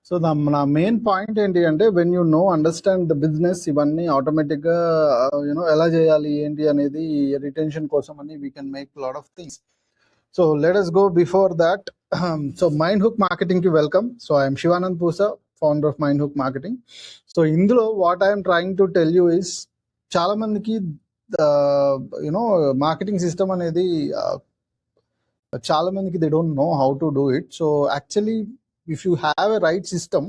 So నా main point ఏంటి అంటే when you understand the business ఇవన్నీ ఆటోమేటిక్గా ఎలా చేయాలి ఏంటి అనేది రిటెన్షన్ కోసం అని we can make lot of things. So let us go before that. So Mindhook Marketing కి welcome. So I'm Shivanand Pusa, founder of Mindhook Marketing. So ఇందులో what I'm trying to tell you is, చాలా మందికి marketing system అనేది చాలా మందికి they don't know how to do it. So actually if you have a right system,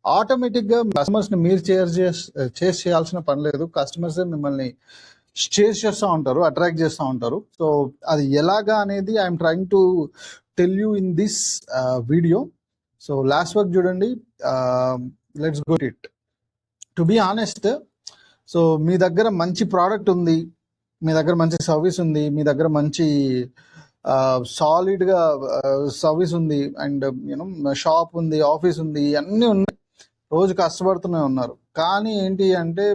ఆటోమేటిక్గా కస్టమర్స్ని మీరు చేసి చేయాల్సిన పని లేదు. కస్టమర్సే మిమ్మల్ని చేసి చేస్తూ ఉంటారు, అట్రాక్ట్ చేస్తూ ఉంటారు. సో అది ఎలాగా అనేది I'm trying to tell you in this video. So last work చూడండి. Let's go it. To be honest, so మీ దగ్గర మంచి ప్రోడక్ట్ ఉంది, మీ దగ్గర మంచి సర్వీస్ ఉంది, మీ దగ్గర మంచి సాలిడ్గా సర్వీస్ ఉంది, అండ్ షాప్ ఉంది, ఆఫీస్ ఉంది, అన్నీ ఉన్నాయి, రోజు కష్టపడుతూనే ఉన్నారు. కానీ ఏంటి అంటే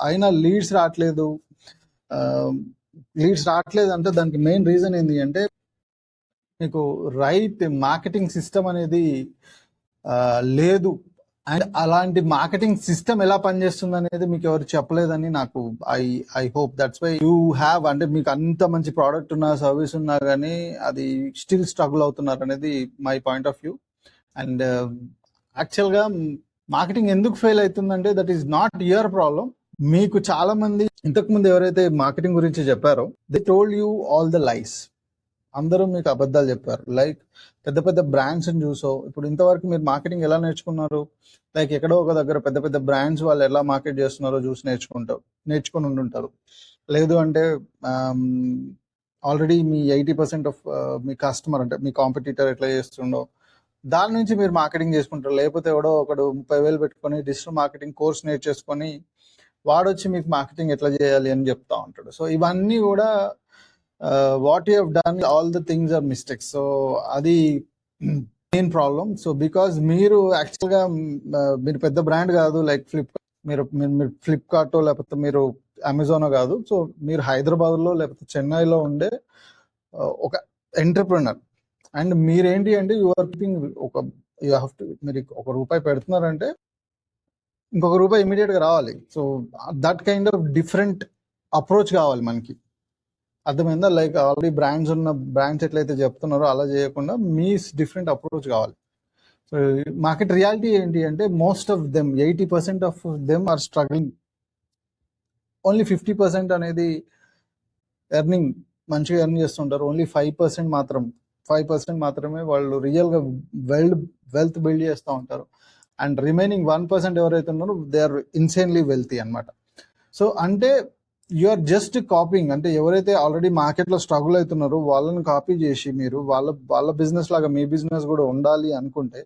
అయినా లీడ్స్ రావట్లేదు. అంటే దానికి మెయిన్ రీజన్ ఏంటి అంటే మీకు రైట్ మార్కెటింగ్ సిస్టమ్ అనేది లేదు. అండ్ అలాంటి మార్కెటింగ్ సిస్టమ్ ఎలా పనిచేస్తుంది అనేది మీకు ఎవరు చెప్పలేదని నాకు I hope that's why you have, అంటే మీకు అంత మంచి ప్రోడక్ట్ ఉన్నా, సర్వీస్ ఉన్నా కానీ అది స్టిల్ స్ట్రగుల్ అవుతున్నారు అనేది my point of view. And యాక్చువల్గా మార్కెటింగ్ ఎందుకు ఫెయిల్ అవుతుందంటే that is not your problem. మీకు చాలా మంది ఇంతకుముందు ఎవరైతే మార్కెటింగ్ గురించి చెప్పారో they told you all the లైస్. అందరూ మీకు అబద్ధాలు చెప్పారు. లైక్ పెద్ద పెద్ద బ్రాండ్స్ని చూసో, ఇప్పుడు ఇంతవరకు మీరు మార్కెటింగ్ ఎలా నేర్చుకున్నారు? లైక్ ఎక్కడో ఒక దగ్గర పెద్ద పెద్ద బ్రాండ్స్ వాళ్ళు ఎలా మార్కెట్ చేస్తున్నారో చూసి నేర్చుకుని ఉంటుంటారు. లేదు అంటే already me 80% of me customer, అంటే మీ కాంపిటీటర్ ఎట్లా చేస్తుండో దాని నుంచి మీరు మార్కెటింగ్ చేసుకుంటారు. లేకపోతే ఎవడో ఒకడు 30,000 పెట్టుకొని డిజిటల్ మార్కెటింగ్ కోర్స్ నేర్చేసుకొని వాడొచ్చి మీకు మార్కెటింగ్ ఎట్లా చేయాలి అని చెప్తా ఉంటాడు. సో ఇవన్నీ కూడా what you have done, all the things are mistakes. So అది మెయిన్ ప్రాబ్లం. సో బికాజ్ మీరు యాక్చువల్గా మీరు పెద్ద బ్రాండ్ కాదు, లైక్ మీరు ఫ్లిప్కార్ట్ లేకపోతే మీరు అమెజాన్ కాదు. సో మీరు హైదరాబాద్లో లేకపోతే చెన్నైలో ఉండే ఒక ఎంటర్ప్రినర్. అండ్ మీరేంటి అంటే you are keeping you have to, మీరు ₹1 పెడుతున్నారంటే ఇంకొక రూపాయి ఇమీడియట్గా రావాలి. So that kind of different approach కావాలి మనకి, అర్థమైందా? లైక్ ఆల్రెడీ బ్రాండ్స్ ఎట్లయితే చెప్తున్నారో అలా చేయకుండా మీ డిఫరెంట్ అప్రోచ్ కావాలి. సో మార్కెట్ రియాలిటీ ఏంటి అంటే most of them 80% of them are struggling. Only 50% అనేది మంచిగా ఎర్న్ చేస్తుంటారు. ఓన్లీ 5% మాత్రమే వాళ్ళు రియల్గా వెల్త్ బిల్డ్ చేస్తూ ఉంటారు. అండ్ రిమైనింగ్ 1% ఎవరైతే ఉన్నారో దే ఆర్ ఇన్సేన్లీ వెల్తీ అనమాట. సో అంటే యు ఆర్ జస్ట్ కాపీయింగ్. అంటే ఎవరైతే ఆల్రెడీ మార్కెట్లో స్ట్రగుల్ అవుతున్నారో వాళ్ళని కాపీ చేసి మీరు వాళ్ళ బిజినెస్ లాగా మీ బిజినెస్ కూడా ఉండాలి అనుకుంటే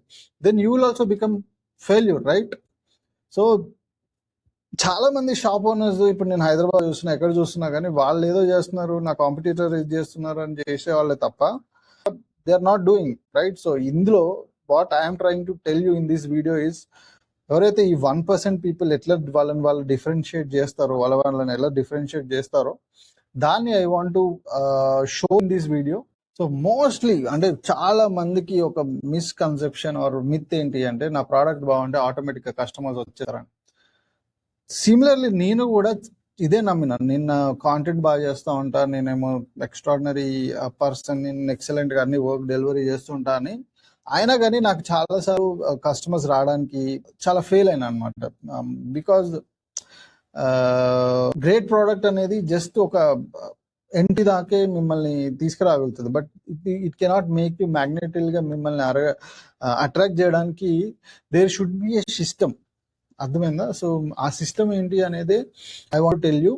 then you will also become failure, right? So చాలా మంది షాప్ ఓనర్స్, ఇప్పుడు నేను హైదరాబాద్ ఎక్కడ చూస్తున్నా కానీ వాళ్ళు ఏదో చేస్తున్నారు, నా కాంపిటీటర్ ఇది చేస్తున్నారు అని చేసే వాళ్ళే తప్ప they are not doing right. So ఇందులో what I'm trying to tell you in this video is, ఎవరైతే ఈ 1% పీపుల్ ఎట్లా వాళ్ళు డిఫరెన్షియేట్ చేస్తారో, వాళ్ళని ఎలా డిఫరెన్షియేట్ చేస్తారో దాన్ని I want to show in this video. So mostly అంటే చాలా మందికి ఒక మిస్కన్సెప్షన్ ఆర్ మిత్ ఏంటి అంటే నా ప్రోడక్ట్ బాగుంటే ఆటోమేటిక్గా కస్టమర్స్ వచ్చేస్తారని. సిమిలర్లీ నేను కూడా ఇదే నమ్మినాను. నిన్న కాంటెంట్ బాగా చేస్తూ ఉంటా, నేనేమో ఎక్స్ట్రాడినరీ పర్సన్, నేను ఎక్సలెంట్గా అన్ని వర్క్ డెలివరీ చేస్తుంటా అని. అయినా కానీ నాకు చాలాసార్లు కస్టమర్స్ రావడానికి చాలా ఫెయిల్ అయినా అనమాట. బికాజ్ గ్రేట్ ప్రోడక్ట్ అనేది జస్ట్ ఒక ఎంటి దాకే మిమ్మల్ని తీసుకురాగలుగుతుంది, but it cannot make you మ్యాగ్నెటిక్గా మిమ్మల్ని అట్రాక్ట్ చేయడానికి there should be a system, అర్థమైందా? సో ఆ సిస్టమ్ ఏంటి అనేది ఐ వాంట్ టెల్ యూ.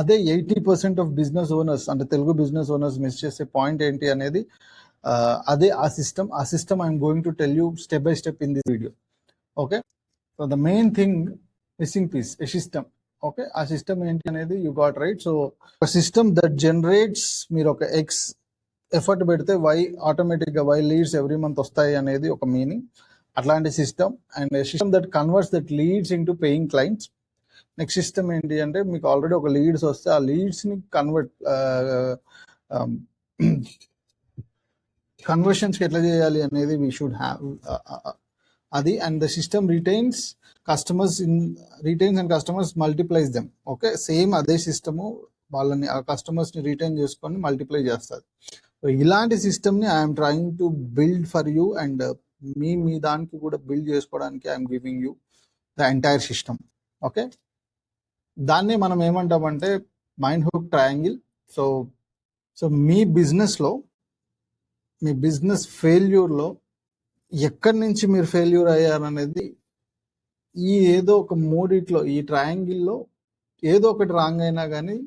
అదే 80% ఆఫ్ బిజినెస్ ఓనర్స్, అంటే తెలుగు బిజినెస్ ఓనర్స్ మిస్ చేసే పాయింట్ ఏంటి అనేది అదే ఆ system I'm going to tell you step by step in this video. Okay, so the main thing missing piece a system. Okay, ఆ system ఏంటి అనేది యూ గాట్ రైట్. సో ఒక system that generates, మీరు ఒక X ఎఫర్ట్ పెడితే Y ఆటోమేటిక్గా Y leads every month వస్తాయి అనేది ఒక మీనింగ్. అట్లాంటి system. And system that converts that leads in to paying clients. Next system ఏంటి అంటే మీకు ఆల్రెడీ ఒక లీడ్స్ వస్తే ఆ లీడ్స్ని కన్వర్షన్స్కి ఎట్లా చేయాలి అనేది వీ షుడ్ హ్యావ్ అది. And the system retains and customers multiplies them. Okay, same అదే సిస్టము వాళ్ళని ఆ కస్టమర్స్ని రిటైన్ చేసుకొని మల్టిప్లై చేస్తుంది. సో ఇలాంటి సిస్టమ్ని I'm trying to build for you, and మీ దానికి కూడా బిల్డ్ చేసుకోవడానికి I'm giving you the entire system. Okay, దాన్ని మనం ఏమంటామంటే mind hook triangle. So so మీ బిజినెస్ ఫెయిల్యూర్లో ఎక్కడి నుంచి మీరు ఫెయిల్యూర్ అయ్యారనేది ఈ ఏదో ఒక మూడిట్లో, ఈ ట్రయాంగిల్లో ఏదో ఒకటి రాంగ్ అయినా కానీ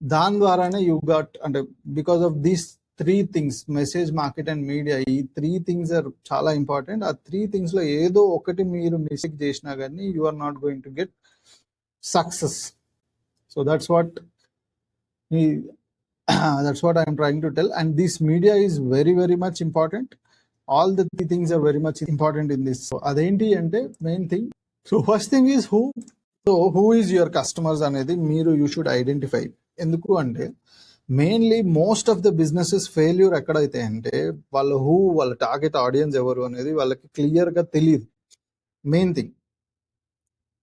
దాని ద్వారానే యూ గాట్, అంటే because of these 3 things, message, market and media, ఈ 3 థింగ్స్ ఆర్ చాలా ఇంపార్టెంట్. ఆ 3 థింగ్స్లో ఏదో ఒకటి మీరు మిస్టేక్ చేసినా కానీ you are not going to get success. So that's what I'm trying to tell. And this media is very, very much important. All the 3 things are very much important in this. So adenti ante main thing. So first thing is who is your customers anedi you should identify. Enduku ante mainly most of the businesses failure ekkadaithe ante వాళ్ళ target audience evaru anedi వాళ్ళకి clear గా తెలియదు. Main thing,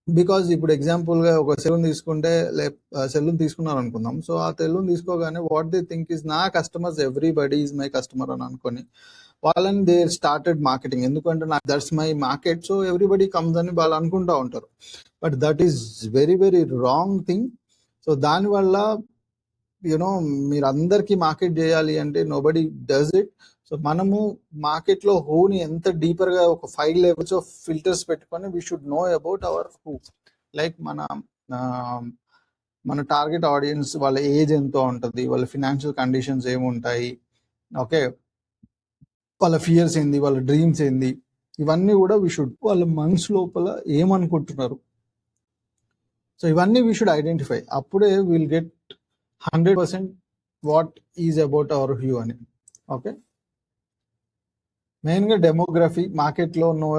because ఇప్పుడు ఎగ్జాంపుల్గా ఒక salon తీసుకున్నారు అనుకుందాం. So ఆ సెలూన్ తీసుకోగానే వాట్ దే థింక్ ఇస్ నా customers, everybody is my customer అని అనుకొని వాళ్ళని దే స్టార్టెడ్ మార్కెటింగ్. ఎందుకంటే నాకు that's my market, so everybody comes అని వాళ్ళు అనుకుంటూ ఉంటారు. But that is very very wrong thing. So దానివల్ల యూనో మీరు అందరికీ మార్కెట్ చేయాలి అంటే నోబడి డస్ ఇట్. సో మనము మార్కెట్లో హూని ఎంత డీపర్గా ఒక 5 లెవెల్స్ ఆఫ్ ఫిల్టర్స్ పెట్టుకొని we should know about our who. Like మన టార్గెట్ ఆడియన్స్, వాళ్ళ ఏజ్ ఎంతో ఉంటుంది, వాళ్ళ ఫినాన్షియల్ కండిషన్స్ ఏముంటాయి, ఓకే, వాళ్ళ ఫియర్స్ ఏంది, వాళ్ళ డ్రీమ్స్ ఏంది, ఇవన్నీ కూడా వీ షుడ్, వాళ్ళ మనసు లోపల ఏమనుకుంటున్నారు, సో ఇవన్నీ వీ షుడ్ ఐడెంటిఫై. అప్పుడే will get 100% what is about our view అని. ఓకే, మెయిన్గా డెమోగ్రఫీ, మార్కెట్లో నో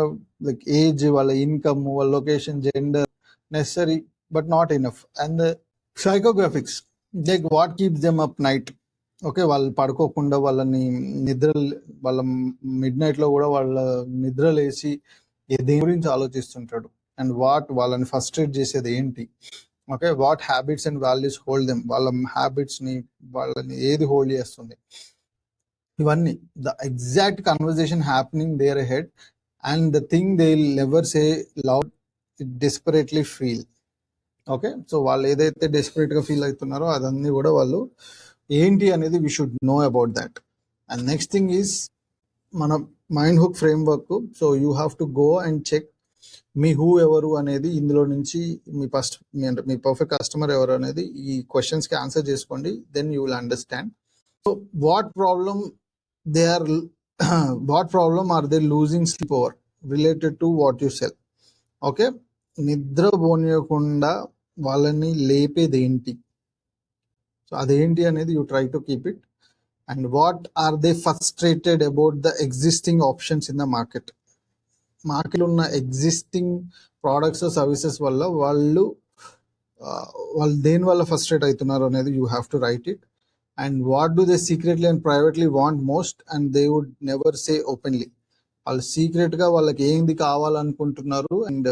లైక్ ఏజ్, వాళ్ళ ఇన్కమ్, వాళ్ళ location, gender necessary but not enough. And psychographics like what keeps them up night. Okay, వాళ్ళు పడుకోకుండా వాళ్ళని వాళ్ళ మిడ్ నైట్లో కూడా వాళ్ళ నిద్ర లేచి దేని గురించి ఆలోచిస్తుంటాడు, అండ్ వాళ్ళని ఫస్ట్రేట్ చేసేది ఏంటి. Okay, what habits and values hold them, వాళ్ళ హ్యాబిట్స్ని వాళ్ళని ఏది హోల్డ్ చేస్తుంది, ఇవన్నీ the exact conversation happening their head. And the thing they will never say loud, it desperately feel. Okay, so వాళ్ళు ఏదైతే డెస్పరేట్గా ఫీల్ అవుతున్నారో అదన్నీ కూడా వాళ్ళు ఏంటి అనేది we should know about that. And next thing is మన mind hook framework. So you have to go and check మీ హూ ఎవరు అనేది, ఇందులో నుంచి మీ పర్ఫెక్ట్ కస్టమర్ ఎవరు అనేది ఈ క్వశ్చన్స్కి ఆన్సర్ చేసుకోండి. Then you will understand. So what problem are they losing sleep over related to what you sell. Okay, నిద్ర పోనీయకుండా వాళ్ళని లేపేది ఏంటి, సో అదేంటి అనేది you try to keep it. And what are they frustrated about the existing options in the మార్కెట్లో ఉన్న existing products services వల్ల వాళ్ళు దేని వల్ల ఫ్రస్ట్రేట్ అవుతున్నారు అనేది you have to write it. And what do they secretly and privately want most and they would never say openly. వాళ్ళు సీక్రెట్గా వాళ్ళకి ఏంది కావాలనుకుంటున్నారు అండ్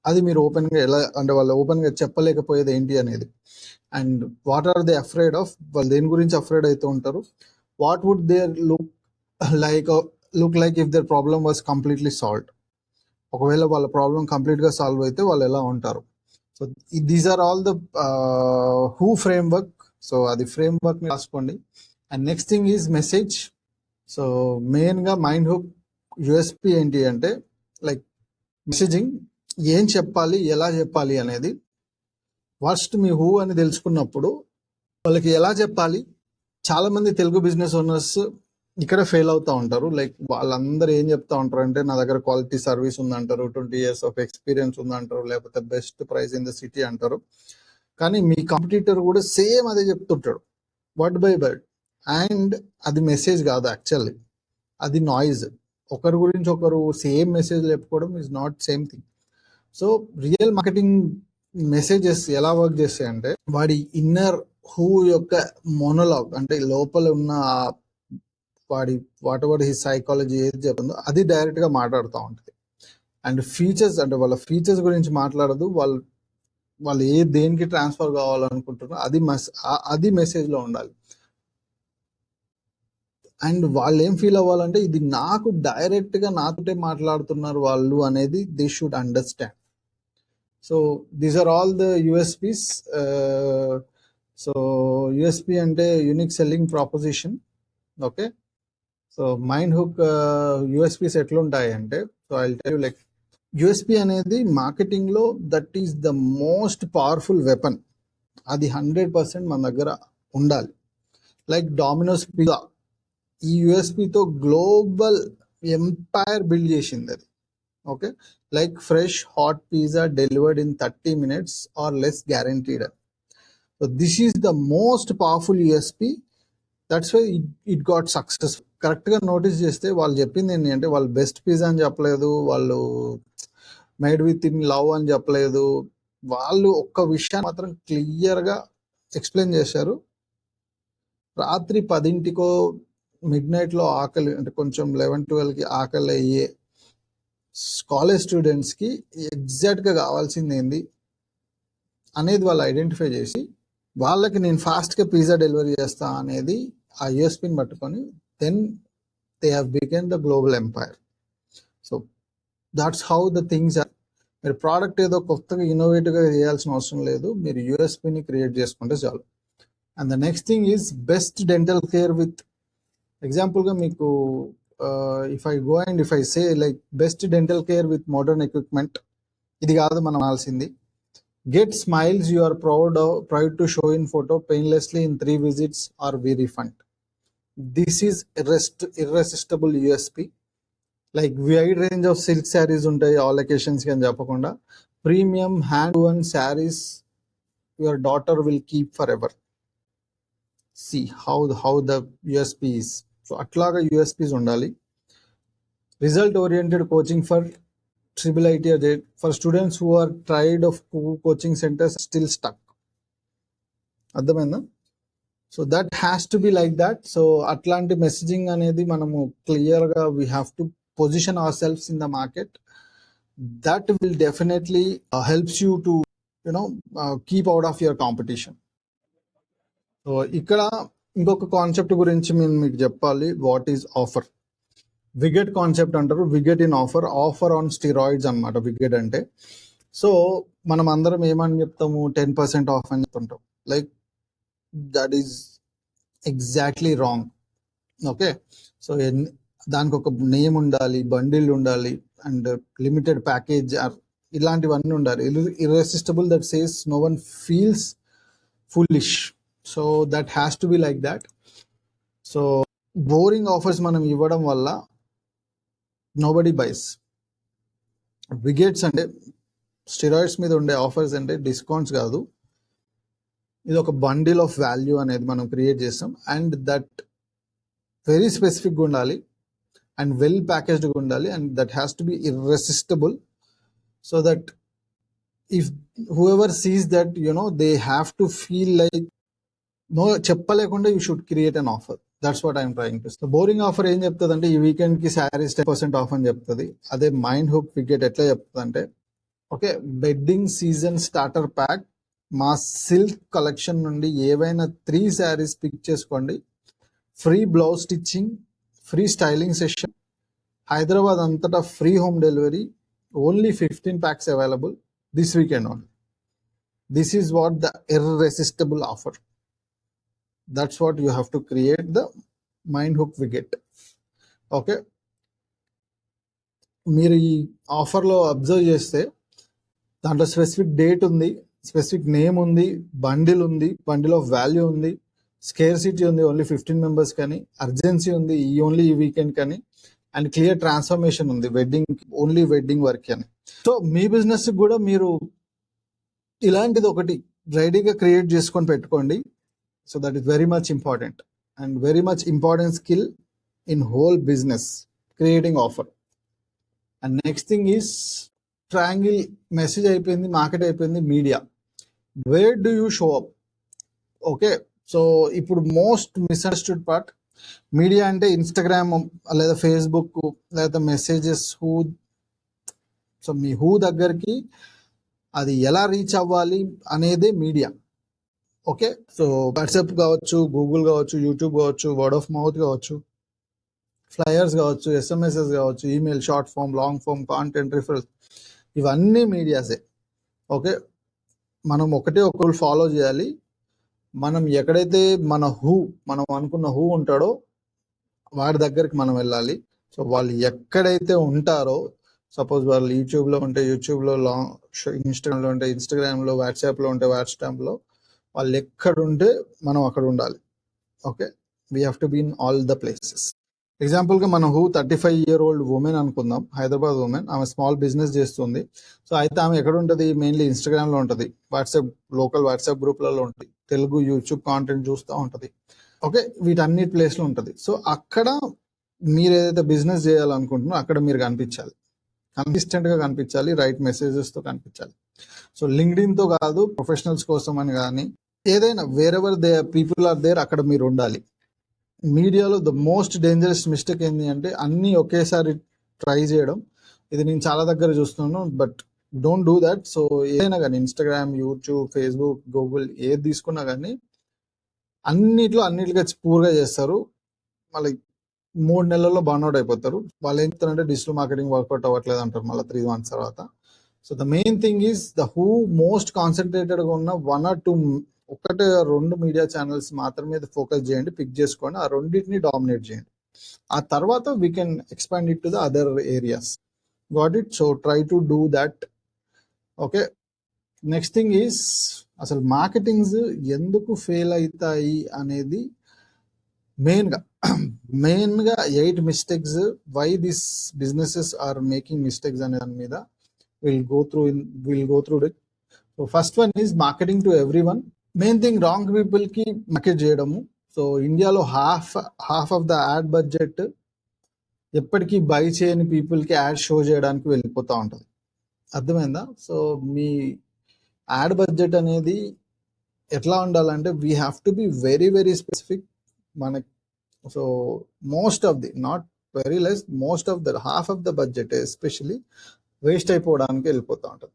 అది మీరు ఓపెన్గా వాళ్ళు ఓపెన్గా చెప్పలేకపోయేది ఏంటి అనేది. And what are they afraid of, వాళ్ళు దేని గురించి అఫ్రైడ్ అవుతూ ఉంటారు. What would their look like if their problem was completely solved. ఒకవేళ వాళ్ళ ప్రాబ్లం కంప్లీట్గా సాల్వ్ అయితే వాళ్ళు ఎలా ఉంటారు. So these are all the who framework. సో అది ఫ్రేమ్వర్క్ని రాసుకోండి. And next thing is message. So మెయిన్గా మైండ్ హుక్ యూఎస్పి ఏంటి అంటే లైక్ మెసేజింగ్, ఏం చెప్పాలి, ఎలా చెప్పాలి అనేది. ఫస్ట్ మీ హూ అని తెలుసుకున్నప్పుడు వాళ్ళకి ఎలా చెప్పాలి. చాలామంది తెలుగు బిజినెస్ ఓనర్స్ ఇక్కడ ఫెయిల్ అవుతూ ఉంటారు. లైక్ వాళ్ళందరూ ఏం చెప్తా ఉంటారు అంటే నా దగ్గర క్వాలిటీ సర్వీస్ ఉందంటారు, 20 years ఆఫ్ ఎక్స్పీరియన్స్ ఉందంటారు, లేకపోతే best price in the city అంటారు. కానీ మీ కాంపిటీటర్ కూడా సేమ్ అదే చెప్తుంటాడు, వర్డ్ బై వర్డ్. అండ్ అది మెసేజ్ కాదు, యాక్చువల్లీ అది నాయిస్. ఒకరి గురించి ఒకరు సేమ్ మెసేజ్ చెప్పుకోవడం is not same thing. So real marketing messages ఎలా వర్క్ చేస్తాయంటే వాడి ఇన్నర్ హూ యొక్క మోనోలాగ్, అంటే లోపల ఉన్న వాడి వాట్ ఎవర్ హీ సైకాలజీ ఏది చెప్తుందో అది డైరెక్ట్గా మాట్లాడుతూ ఉంటుంది. అండ్ ఫీచర్స్ అంటే వాళ్ళ ఫీచర్స్ గురించి మాట్లాడదు, వాళ్ళు దేనికి ట్రాన్స్ఫర్ కావాలనుకుంటున్నారో అది మెసేజ్లో ఉండాలి. అండ్ వాళ్ళు ఏం ఫీల్ అవ్వాలంటే ఇది నాకు డైరెక్ట్గా నాతోటే మాట్లాడుతున్నారు వాళ్ళు అనేది they should understand. So these are all the USPs. So USP అంటే unique selling proposition. Okay, so mind hook USPs ఎట్లుంటాయి అంటే, so I tell you like USP అనేది మార్కెటింగ్లో that is the most powerful weapon. అది 100% మన దగ్గర ఉండాలి. Like dominoes pizza ఈ యూఎస్పీతో గ్లోబల్ ఎంపైర్ బిల్డ్ చేసింది అది. Okay, like fresh hot pizza delivered in 30 minutes or less guaranteed. So this is the most powerful USP. That's why it got success. కరెక్ట్గా notice చేస్తే వాళ్ళు చెప్పింది ఏంటి అంటే, వాళ్ళు బెస్ట్ పిజ్జా అని చెప్పలేదు, వాళ్ళు మేడ్ విత్ ఇన్ లవ్ అని చెప్పలేదు. వాళ్ళు ఒక్క విషయాన్ని మాత్రం క్లియర్గా ఎక్స్ప్లెయిన్ చేశారు. రాత్రి 10 మిడ్ నైట్లో ఆకలి అంటే కొంచెం 11-12కి ఆకలి అయ్యే కాలేజ్ స్టూడెంట్స్కి ఎగ్జాక్ట్గా కావాల్సింది ఏంది అనేది వాళ్ళు ఐడెంటిఫై చేసి వాళ్ళకి నేను ఫాస్ట్గా పిజ్జా డెలివరీ చేస్తా అనేది ఆ యూఎస్పీని పట్టుకొని then they have become the global empire. So that's how the things are. మీరు ప్రోడక్ట్ ఏదో కొత్తగా ఇన్నోవేటివ్గా చేయాల్సిన అవసరం లేదు, మీరు యూఎస్పీని క్రియేట్ చేసుకుంటే చాలు. And the next thing is best dental care with ఎగ్జాంపుల్గా మీకు if I go and if I say like best dental care with modern equipment, ఇది కాదు మనం అనాల్సింది. Get smiles you are proud to show in photo painlessly in 3 visits or we refund. This is irresistible USP. Like wide range of silk saris ఉంటాయి all అకేషన్స్కి అని చెప్పకుండా, premium handwoven saris your daughter will keep forever. See how the USP is. So అట్లాగా USPs ఉండాలి. Result oriented coaching for IIIT for students who are tired of coaching centres still stuck. అర్థమైందా? So that has to be like that. So అట్లాంటి messaging అనేది మనము క్లియర్గా we have to position our selfs in the market. That will definitely helps you to keep out of your competition. So ఇక్కడ ఇంకొక concept గురించి నేను మీకు చెప్పాలి. What is offer? Wicked concept అంటారు. Wicked in offer, offer on steroids అనమాట wicked అంటే. So మనం అందరం ఏమని చెప్తాము, 10% ఆఫ్ అని చెప్తుంటాం. Like that is exactly wrong. Okay, so దానికి ఒక నేమ్ ఉండాలి, బండిల్ ఉండాలి, అండ్ లిమిటెడ్ ప్యాకేజ్ ఇలాంటివన్నీ ఉండాలి. Irresistible that says no one feels foolish. So that has to be like that. So boring offers మనం ఇవ్వడం వల్ల నోబడీ బైస్. విగెట్స్ అంటే స్టెరాయిడ్స్ మీద ఉండే ఆఫర్స్ అంటే డిస్కౌంట్స్ కాదు, ఇది ఒక బండిల్ ఆఫ్ వాల్యూ అనేది మనం క్రియేట్ చేస్తాం. అండ్ దట్ వెరీ స్పెసిఫిక్గా ఉండాలి అండ్ వెల్ ప్యాకేజ్డ్గా ఉండాలి. And that has to be irresistible. So that if whoever sees that they have to feel like no, చెప్పలేకుండా you should create an offer. That's what I'm trying to say. Boring offer ఏం చెప్తుంది అంటే, ఈ వీకెండ్కి saris 10% off అని చెప్తుంది. అదే mind hook wicket ఎట్లా చెప్తుంది అంటే, okay wedding season starter pack మా సిల్క్ కలెక్షన్ నుండి ఏవైనా 3 శారీస్ పిక్ చేసుకోండి, free blouse stitching, free styling session, Hyderabad అంతటా free home delivery, only 15 packs available this weekend only. This is what the irresistible offer. That's what you have to create the mind hook widget. Okay, మీరు ఈ ఆఫర్లో observe చేస్తే దాంట్లో specific date ఉంది, specific name ఉంది, bundle ఉంది, bundle of value ఉంది, scarcity ఉంది ఓన్లీ 15 members కానీ, అర్జెన్సీ ఉంది ఓన్లీ ఈ వీకెండ్ కానీ, అండ్ క్లియర్ ట్రాన్స్ఫర్మేషన్ ఉంది ఓన్లీ వెడ్డింగ్ వర్క్ అని. సో మీ బిజినెస్ కూడా మీరు ఇలాంటిది ఒకటి రెడీగా క్రియేట్ చేసుకొని పెట్టుకోండి. So that is very much important and very much important skill in whole business, creating offer. And next thing is triangle message అయిపోయింది, మార్కెట్ అయిపోయింది, media. Where do you show up? Okay, so ఇప్పుడు most misunderstood part, media అంటే Instagram లేదా Facebook లేదా messages so మీ దగ్గరికి అది ఎలా రీచ్ అవ్వాలి అనేదే మీడియా. ఓకే, సో వాట్సాప్ కావచ్చు, గూగుల్ కావచ్చు, యూట్యూబ్ కావచ్చు, వర్డ్ ఆఫ్ మౌత్ కావచ్చు, ఫ్లయర్స్ కావచ్చు, ఎస్ఎంఎస్ఎస్ కావచ్చు, email, short form, long form, content, referrals, ఇవన్నీ మీడియాసే. ఓకే, మనం ఒకరు ఫాలో చేయాలి. మనం ఎక్కడైతే మనం అనుకున్న ఉంటాడో వాడి దగ్గరికి మనం వెళ్ళాలి. సో వాళ్ళు ఎక్కడైతే ఉంటారో, సపోజ్ వాళ్ళు యూట్యూబ్లో ఉంటే యూట్యూబ్లో, ఇన్స్టాగ్రామ్లో ఉంటే ఇన్స్టాగ్రామ్లో, వాట్సాప్లో ఉంటే వాట్సాప్లో, వాళ్ళు ఎక్కడుంటే మనం అక్కడ ఉండాలి. Okay, we have to be in all the places. ఎగ్జాంపుల్గా మన 35-year-old ఉమెన్ అనుకుందాం, హైదరాబాద్ ఉమెన్. ఆమె స్మాల్ బిజినెస్ చేస్తుంది. సో అయితే ఆమె ఎక్కడ ఉంటుంది? మెయిన్లీ ఇన్స్టాగ్రామ్లో ఉంటుంది, లోకల్ వాట్సాప్ గ్రూప్లలో ఉంటుంది, తెలుగు యూట్యూబ్ కాంటెంట్ చూస్తూ ఉంటుంది. ఓకే, వీటన్నిటి ప్లేస్లో ఉంటుంది. సో అక్కడ మీరు ఏదైతే బిజినెస్ చేయాలనుకుంటున్నారో అక్కడ మీరు కనిపించాలి, కన్సిస్టెంట్గా కనిపించాలి, రైట్ మెసేజెస్తో కనిపించాలి. సో లింక్డ్ఇన్తో కాదు, ప్రొఫెషనల్స్ కోసం అని కానీ, ఏదైనా wherever they people are there అక్కడ మీరు ఉండాలి. మీడియాలో ద మోస్ట్ డేంజరస్ మిస్టేక్ ఏంటి అంటే అన్నీ ఒకేసారి ట్రై చేయడం. ఇది నేను చాలా దగ్గర చూస్తున్నాను, but don't do that. So ఏదైనా కానీ ఇన్స్టాగ్రామ్, యూట్యూబ్, ఫేస్బుక్, గూగుల్ ఏది తీసుకున్నా కానీ అన్నిటిగా పూర్గా చేస్తారు. మళ్ళీ 3 నెలల్లో బర్న్అవుట్ అయిపోతారు. వాళ్ళు ఏం చెప్తారంటే డిజిటల్ మార్కెటింగ్ వర్కౌట్ అవ్వట్లేదు అంటారు మళ్ళీ 3 months తర్వాత. So the main thing is most కాన్సన్ట్రేటెడ్గా ఉన్న 1 or 2, 1 or 2 మీడియా ఛానల్స్ మాత్రమే ఫోకస్ చేయండి, పిక్ చేసుకోండి, ఆ రెండింటిని డామినేట్ చేయండి. ఆ తర్వాత we can expand it to the other areas. Got it? So try to do that. Okay, next thing is అసలు మార్కెటింగ్స్ ఎందుకు ఫెయిల్ అవుతాయి అనేది మెయిన్గా 8 mistakes why this businesses are making mistakes అనే దాని మీద will go through it. So first one is marketing to every one. Main thing wrong పీపుల్కి మార్కెట్ చేయడము. సో ఇండియాలో half of the add budget ఎప్పటికీ బై చేయని పీపుల్కి యాడ్ షో చేయడానికి వెళ్ళిపోతూ ఉంటుంది. అర్థమైందా? సో మీ యాడ్ బడ్జెట్ అనేది ఎట్లా ఉండాలంటే we have to be very very specific. మనకి so most of the, not very less, most of the half of the budget especially waste అయిపోవడానికి వెళ్ళిపోతూ ఉంటుంది.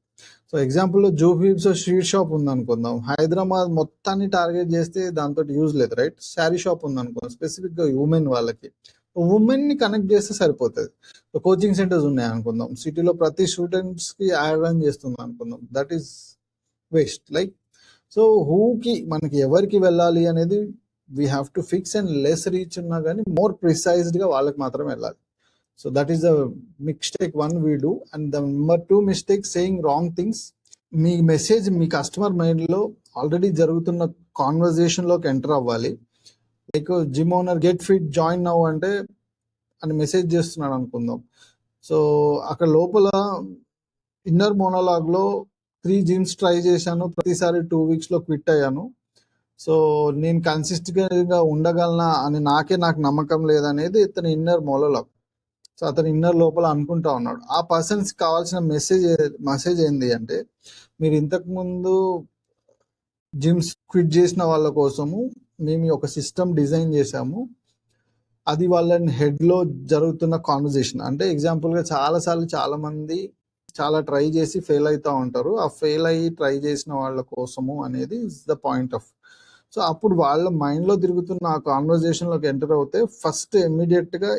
సో ఎగ్జాంపుల్లో జూబీబ్స్ స్ట్రీట్ షాప్ ఉందనుకుందాం, హైదరాబాద్ మొత్తాన్ని టార్గెట్ చేస్తే దాంతో యూజ్ లేదు, రైట్? శారీ షాప్ ఉందనుకుందాం, స్పెసిఫిక్గా ఉమెన్ వాళ్ళకి, ఉమెన్ని కనెక్ట్ చేస్తే సరిపోతుంది. కోచింగ్ సెంటర్స్ ఉన్నాయి అనుకుందాం, సిటీలో ప్రతి స్టూడెంట్స్కి యాడ్ రన్ చేస్తుంది అనుకుందాం, that is waste. Like so మనకి ఎవరికి వెళ్ళాలి అనేది we have to fix, and less reach ఉన్నా కానీ మోర్ ప్రిసైజ్డ్గా వాళ్ళకి మాత్రం వెళ్ళాలి. So that is the mistake 1 we do. And the number 2 mistake, saying wrong things. Me message me customer మైండ్లో ఆల్రెడీ జరుగుతున్న కాన్వర్జేషన్లోకి ఎంటర్ అవ్వాలి. Like gym owner get fit join now అంటే అని మెసేజ్ చేస్తున్నాడు అనుకుందాం. సో అక్కడ లోపల ఇన్నర్ మోనోలాగ్లో 3 gyms ట్రై చేశాను, ప్రతిసారి 2 weeksలో క్విట్ అయ్యాను. సో నేను కన్సిస్టెంట్గా ఉండగలనా అని నాకు నమ్మకం లేదనేది ఇతని ఇన్నర్ మోనోలాగ్. సో అతని ఇన్నర్ లోపల అనుకుంటా ఉన్నాడు. ఆ పర్సన్స్కి కావాల్సిన మెసేజ్ ఏంటి అంటే, మీరు ఇంతకుముందు జిమ్స్ క్విట్ చేసిన వాళ్ళ కోసము మేము ఒక సిస్టమ్ డిజైన్ చేసాము, అది వాళ్ళని హెడ్లో జరుగుతున్న కాన్వర్జేషన్. అంటే ఎగ్జాంపుల్గా చాలాసార్లు చాలామంది చాలా ట్రై చేసి ఫెయిల్ అవుతూ ఉంటారు. ఆ ఫెయిల్ అయ్యి ట్రై చేసిన వాళ్ళ కోసము అనేది is the point of. So అప్పుడు వాళ్ళ మైండ్లో తిరుగుతున్న ఆ కాన్వర్జేషన్లోకి ఎంటర్ అవుతే ఫస్ట్ ఇమ్మీడియట్గా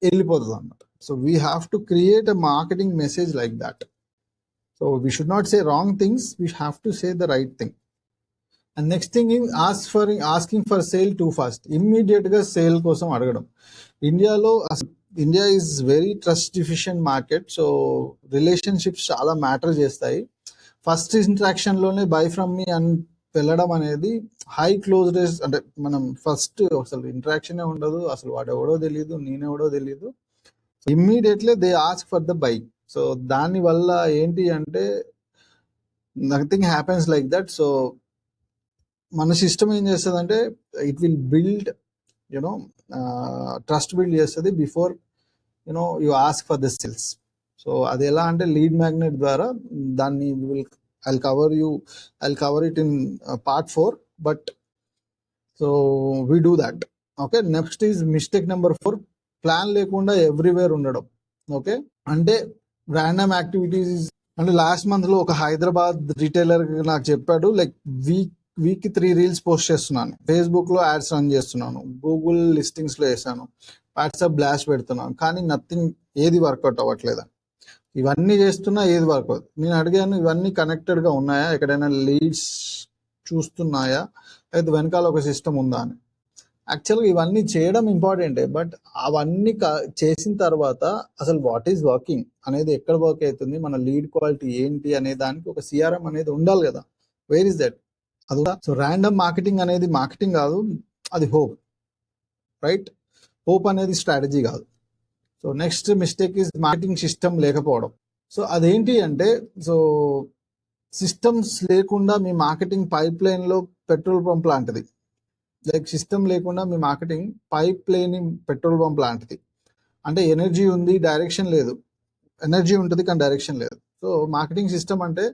వెళ్ళిపోతుంది అన్నమాట. So we have to create a marketing message like that. So we should not say wrong things, we have to say the right thing. And next thing is asking for sale too fast. ఇమ్మీడియట్గా sale కోసం అడగడం. India is very trust deficient market. So relationships చాలా matter చేస్తాయి. First ఇంట్రాక్షన్లోనే buy from మీ అని వెళ్ళడం అనేది high close race. అంటే మనం ఫస్ట్ అసలు ఇంట్రాక్షనే ఉండదు, అసలు వాడెవడో తెలియదు, నేనెవడో తెలియదు, immediately they ask for the buy. So దానివల్ల ఏంటి అంటే nothing happens like that. So మన సిస్టమ్ ఏం చేస్తుంది అంటే it will build trust build చేస్తుంది before you ask for the sales. So అది ఎలా అంటే లీడ్ మ్యాగ్నెట్ ద్వారా దాన్ని I'll cover it in part 4, but so we do that. Okay, next is mistake number 4, plan లేకుండా ఎవ్రీవేర్ ఉండడం. Okay, అంటే random activities. అంటే లాస్ట్ మంత్ లో ఒక హైదరాబాద్ రిటైలర్ నాకు చెప్పాడు, లైక్ వీక్ 3 రీల్స్ పోస్ట్ చేస్తున్నాను, ఫేస్బుక్ లో యాడ్స్ రన్ చేస్తున్నాను, గూగుల్ లిస్టింగ్స్ లో వేసాను, వాట్సాప్ బ్లాస్ట్ పెడుతున్నాను, కానీ నథింగ్, ఏది వర్కౌట్ అవ్వట్లేదు. ఇవన్నీ చేస్తున్నా ఏది వర్కౌట్. నేను అడిగాను, ఇవన్నీ కనెక్టెడ్ గా ఉన్నాయా, ఎక్కడైనా లీడ్స్ చూస్తున్నాయా, అయితే వెనకాల ఒక సిస్టమ్ ఉందా అని. యాక్చువల్గా ఇవన్నీ చేయడం ఇంపార్టెంటే, బట్ అవన్నీ చేసిన తర్వాత అసలు వాట్ ఈజ్ వర్కింగ్ అనేది, ఎక్కడ వర్క్ అవుతుంది, మన లీడ్ క్వాలిటీ ఏంటి అనే దానికి ఒక సిఆర్ఎం అనేది ఉండాలి కదా. Where is that? అది. సో ర్యాండమ్ మార్కెటింగ్ అనేది మార్కెటింగ్ కాదు, అది హోప్, రైట్? హోప్ అనేది స్ట్రాటజీ కాదు. So next mistake is marketing system లేకపోవడం. సో అదేంటి అంటే, సో సిస్టమ్స్ లేకుండా మీ మార్కెటింగ్ పైప్ లైన్ లో పెట్రోల్ పంప్ లాంటిది. లైక్ సిస్టమ్ లేకుండా మీ marketing pipeline petrol pump లాంటిది. అంటే ఎనర్జీ ఉంది, డైరెక్షన్ లేదు. ఎనర్జీ ఉంటుంది కానీ డైరెక్షన్ లేదు. సో మార్కెటింగ్ సిస్టమ్ అంటే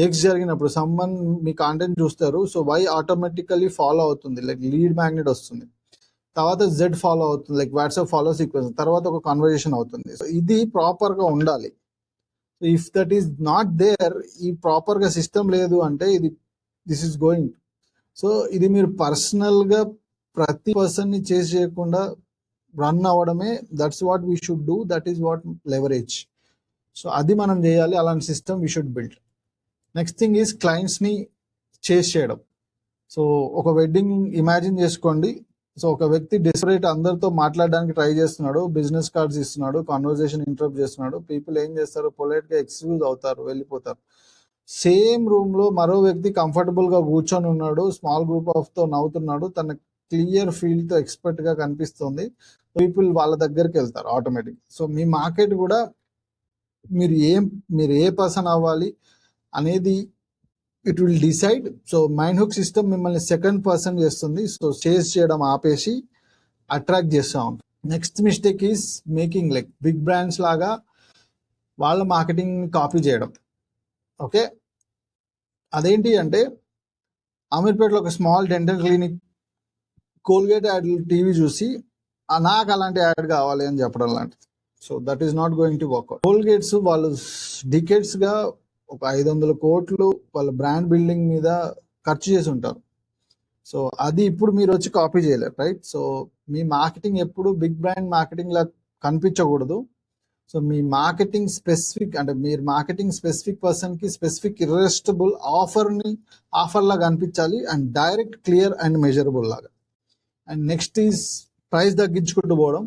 ఎక్స్ జరిగినప్పుడు సమ్మన్ మీ కాంటెంట్ చూస్తారు, సో వై ఆటోమేటికల్లీ ఫాలో అవుతుంది, లైక్ లీడ్ మ్యాగ్నెట్ వస్తుంది. తర్వాత జెడ్ ఫాలో అవుతుంది, లైక్ వాట్సాప్ ఫాలో సీక్వెన్స్. తర్వాత ఒక కన్వర్జేషన్ అవుతుంది. సో ఇది ప్రాపర్ గా ఉండాలి. If that is not there, ఈ ప్రాపర్ గా సిస్టమ్ లేదు అంటే ఇది దిస్ ఇస్ గోయింగ్. సో ఇది మీరు పర్సనల్ గా ప్రతి పర్సన్ ని చేసి చేయకుండా రన్ అవ్వడమే, that's what we should do, that is what leverage. So అది మనం చేయాలి, అలాంటి system we should build. Next thing is clients ని చేస్ చేయడం. సో ఒక వెడ్డింగ్ ఇమాజిన్ చేసుకోండి. సో ఒక వ్యక్తి డిస్పరేట్ అందరితో మాట్లాడడానికి ట్రై చేస్తున్నాడు, బిజినెస్ కార్డ్స్ ఇస్తున్నాడు, కాన్వర్సేషన్ ఇంటరప్ట్ చేస్తున్నాడు. పీపుల్ ఏం చేస్తారు, పొలైట్ గా ఎక్స్క్యూజ్ అవుతారు, వెళ్ళిపోతారు. సేమ్ రూమ్ లో మరో వ్యక్తి కంఫర్టబుల్ గా కూర్చొని ఉన్నాడు, స్మాల్ గ్రూప్ ఆఫ్ తో నవ్వుతున్నాడు, తన క్లియర్ ఫీల్డ్ తో ఎక్స్పర్ట్ గా కనిపిస్తుంది. పీపుల్ వాళ్ళ దగ్గరికి వెళ్తారు ఆటోమేటిక్. సో మీ మార్కెట్ కూడా మీరు ఏ పర్సన్ అవ్వాలి అనేది it will decide. So mind hook system మిమ్మల్ని సెకండ్ పర్సన్ చేస్తుంది. సో చేస్ చేయడం ఆపేసి అట్రాక్ట్ చేస్తూ ఉంటుంది. Next mistake is making like big brands లాగా వాళ్ళ మార్కెటింగ్ కాపీ చేయడం. ఓకే, అదేంటి అంటే అమీర్పేటలో ఒక small dental clinic Colgate ad TV చూసి నాకు అలాంటి యాడ్ కావాలి అని చెప్పడం లాంటిది. So that is not going to work. Colgate's వాళ్ళు డికేట్స్ గా ఒక 500 కోట్లు వాళ్ళ బ్రాండ్ బిల్డింగ్ మీద ఖర్చు చేసి ఉంటారు. సో అది ఇప్పుడు మీరు వచ్చి కాపీ చేయలేరు, రైట్? సో మీ మార్కెటింగ్ ఎప్పుడు బిగ్ బ్రాండ్ మార్కెటింగ్ లా కనిపించకూడదు. సో మీ మార్కెటింగ్ స్పెసిఫిక్, అంటే మీరు మార్కెటింగ్ స్పెసిఫిక్ పర్సన్ కి స్పెసిఫిక్ ఇర్రెసిస్టిబుల్ ఆఫర్ లాగా అనిపించాలి, and direct, clear and measurable లాగా. అండ్ నెక్స్ట్ ఈజ్ ప్రైస్ తగ్గించుకుంటూ పోవడం.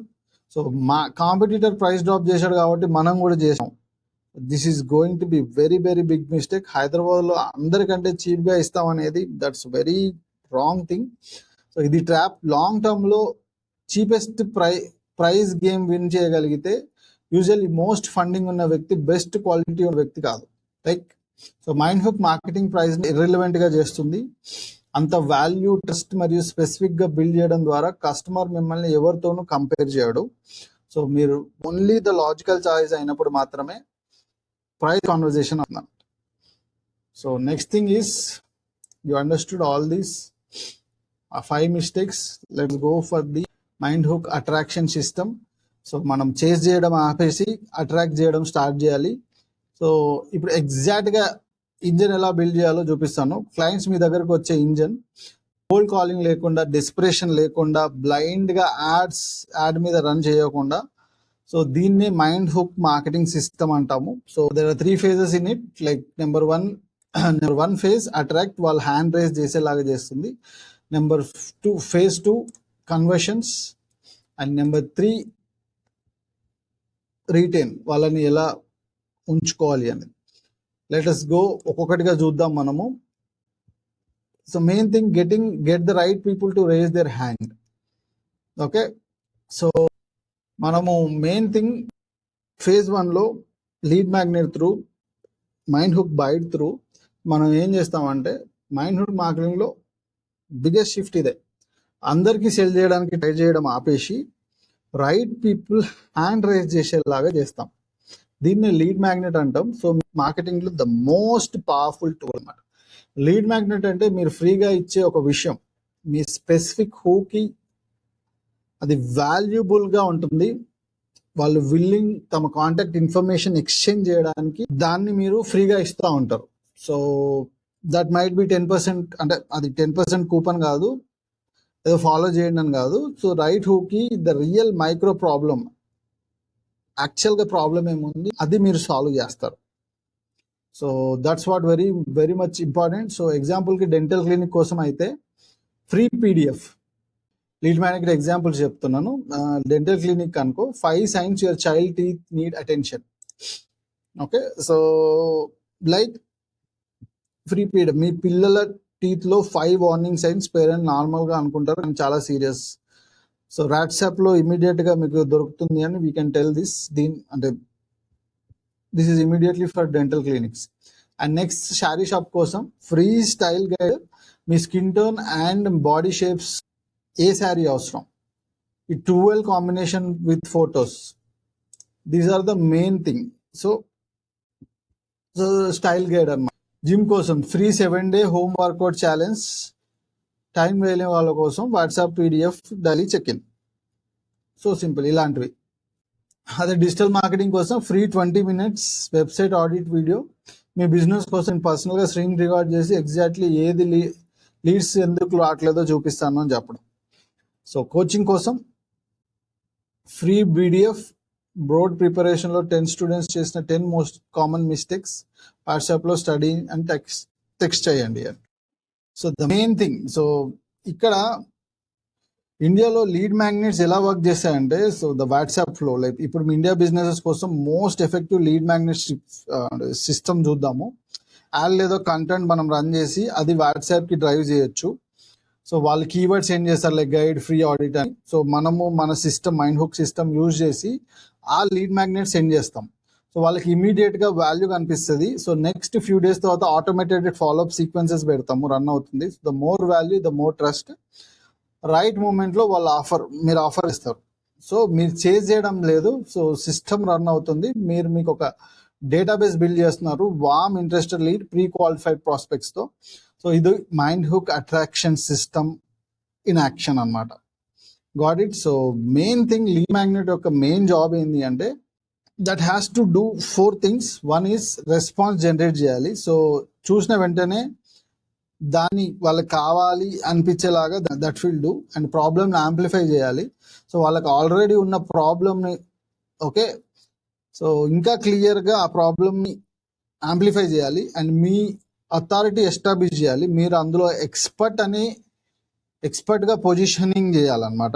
సో మా కాంపిటీటర్ ప్రైస్ డ్రాప్ చేశాడు కాబట్టి మనం కూడా చేసాం. This is going to be very very big mistake. Hyderabad లో అందరికంటే చీప్ గా ఇస్తాం అనేది that's very wrong thing. So ఇది ట్రాప్. లాంగ్ టర్మ్ లో చీపెస్ట్ ప్రైస్ గేమ్ విన్ చేయగలిగితే యూజువల్లీ మోస్ట్ ఫండింగ్ ఉన్న వ్యక్తి బెస్ట్ క్వాలిటీ ఉన్న వ్యక్తి కాదు, like. So mind hook marketing price ని ఇర్రెలవెంట్ గా చేస్తుంది. అంత వాల్యూ, ట్రస్ట్ మరియు స్పెసిఫిక్ గా బిల్డ్ చేయడం ద్వారా కస్టమర్ మిమ్మల్ని ఎవరితోనూ కంపేర్ చేయడు. సో మీరు ఓన్లీ ద లాజికల్ చాయిస్ అయినప్పుడు మాత్రమే ప్రైస్ కాన్వర్సేషన్ అన్నారు. So next thing is you understood all these 5 mistakes. Let's go for the mind hook attraction system. So మనం చేస్ చేయడం ఆపేసి అట్రాక్ట్ చేయడం స్టార్ట్ చేయాలి. సో ఇప్పుడు ఎగ్జాక్ట్ గా ఇంజన్ ఎలా బిల్డ్ చేయాలో చూపిస్తాను. క్లయింట్స్ మీ దగ్గరకు వచ్చే ఇంజన్, కోల్డ్ కాలింగ్ లేకుండా, డెస్పరేషన్ లేకుండా, బ్లైండ్ గా యాడ్ మీద రన్ చేయకుండా. సో దీన్నే మైండ్ హుక్ మార్కెటింగ్ సిస్టమ్ అంటాము. So there are 3 phases in it. Like number 1 phase attract, వాళ్ళు హ్యాండ్ రైజ్ చేసేలాగా చేస్తుంది. Number 2 phase 2 conversions, and number 3 retain, వాళ్ళని ఎలా ఉంచుకోవాలి అనేది. లెట్ us గో ఒక్కొక్కటిగా చూద్దాం మనము. So main thing get the right people to raise their hand. Okay, so మనము మెయిన్ థింగ్ phase 1 లో lead magnet through, mind hook bait through మనం ఏం చేస్తామంటే, మైండ్ హుక్ మార్కెటింగ్ లో బిగ్గెస్ట్ షిఫ్ట్ ఇదే. అందరికీ సెల్ చేయడానికి ట్రై చేయడం ఆపేసి రైట్ పీపుల్ హ్యాండ్ రైజ్ చేసేలాగా చేస్తాం. దీన్ని లీడ్ మ్యాగ్నెట్ అంటాం. సో మార్కెటింగ్ లో ద మోస్ట్ పవర్ఫుల్ టూల్ అన్నమాట. లీడ్ మ్యాగ్నెట్ అంటే మీరు ఫ్రీగా ఇచ్చే ఒక విషయం, మీ స్పెసిఫిక్ హూకి అది వాల్యుబుల్గా ఉంటుంది. వాళ్ళు విల్లింగ్ తమ కాంటాక్ట్ ఇన్ఫర్మేషన్ ఎక్స్చేంజ్ చేయడానికి దాన్ని మీరు ఫ్రీగా ఇస్తూ ఉంటారు. సో దట్ మైట్ బి 10%, అంటే అది 10% కూపన్ కాదు, ఏదో ఫాలో చేయండి అని కాదు. సో రైట్ హూకి ద రియల్ మైక్రో ప్రాబ్లమ్, యాక్చువల్గా ప్రాబ్లం ఏముంది అది మీరు సాల్వ్ చేస్తారు. So that's what very very much important. So ఎగ్జాంపుల్కి డెంటల్ క్లినిక్ కోసం అయితే free PDF, lead magnet example చెప్తున్నాను. డెంటల్ క్లినిక్ అనుకో, 5 signs your child teeth need attention. Okay, so like free PDF, మీ పిల్లల టీత్లో 5 warning signs పేరెంట్ నార్మల్గా అనుకుంటారు కానీ చాలా సీరియస్. సో వాట్సాప్లో ఇమీడియట్గా మీకు దొరుకుతుంది అని వీ కెన్ టెల్ దిస్. అంటే this is immediately for dental clinics. And next sari shop కోసం ఫ్రీ స్టైల్ గైడ్, మీ skin tone and body shapes, ఏ శారీ అవసరం, ఈ 12 combination with photos, these are the main thing. So style guide అన్నమాట. Gym కోసం free 7-day home workout challenge, time వేయలేని వాళ్ళ కోసం WhatsApp PDF daily check in. So simple ఇలాంటివి. అదే డిజిటల్ మార్కెటింగ్ కోసం free 20 minutes website audit video, మీ business కోసం పర్సనల్గా స్క్రీన్ రికార్డ్ చేసి ఎగ్జాక్ట్లీ ఏది లీడ్స్ ఎందుకు రావట్లేదో చూపిస్తాను అని చెప్పడం. సో కోచింగ్ కోసం ఫ్రీ పీడిఎఫ్, బ్రోడ్ ప్రిపరేషన్లో 10 students చేసిన 10 most common mistakes వాట్సాప్లో స్టడీ అండ్ టెక్స్ట్ చేయండి అని. So the main thing, so ఇక్కడ ఇండియాలో లీడ్ మ్యాగ్నెట్స్ ఎలా వర్క్ చేస్తాయంటే, so the WhatsApp flow, like ఇప్పుడు మీ ఇండియా బిజినెసెస్ కోసం most effective lead magnet system చూద్దాము. యాడ్ లేదో కంటెంట్ మనం రన్ చేసి అది వాట్సాప్కి డ్రైవ్ చేయొచ్చు. సో వాళ్ళు కీవర్డ్స్ ఏం చేస్తారు, లైక్ గైడ్, ఫ్రీ ఆడిట్ అని. సో మనము మన system, mind hook system use చేసి ఆ లీడ్ మ్యాగ్నెట్ సెండ్ చేస్తాం. సో వాళ్ళకి ఇమీడియట్గా వాల్యూ కనిపిస్తుంది. సో నెక్స్ట్ ఫ్యూ డేస్ తర్వాత ఆటోమేటెడ్ ఫాలోఅప్ సీక్వెన్సెస్ పెడతాము, రన్ అవుతుంది. The more value the more trust. Right మూమెంట్లో వాళ్ళు మీరు ఆఫర్ ఇస్తారు. సో మీరు చేజ్ చేయడం లేదు, సో సిస్టమ్ రన్ అవుతుంది. మీకు ఒక డేటాబేస్ బిల్డ్ చేస్తున్నారు, warm interested lead, pre qualified ప్రాస్పెక్ట్స్తో. సో ఇది mind hook attraction system in action అనమాట. Got it. So main thing, lead magnet యొక్క మెయిన్ జాబ్ ఏంటి అంటే that has to do 4 things. 1 is response generate చేయాలి. So చూసిన వెంటనే దాన్ని వాళ్ళకి కావాలి అనిపించేలాగా దట్ విల్ డూ. అండ్ ప్రాబ్లమ్ని యాంప్లిఫై చేయాలి. సో వాళ్ళకి ఆల్రెడీ ఉన్న ప్రాబ్లమ్ని, ఓకే, సో ఇంకా క్లియర్గా ఆ ప్రాబ్లమ్ని యాంప్లిఫై చేయాలి. అండ్ మీ అథారిటీ ఎస్టాబ్లిష్ చేయాలి. మీరు అందులో ఎక్స్పర్ట్గా పొజిషనింగ్ చేయాలన్నమాట.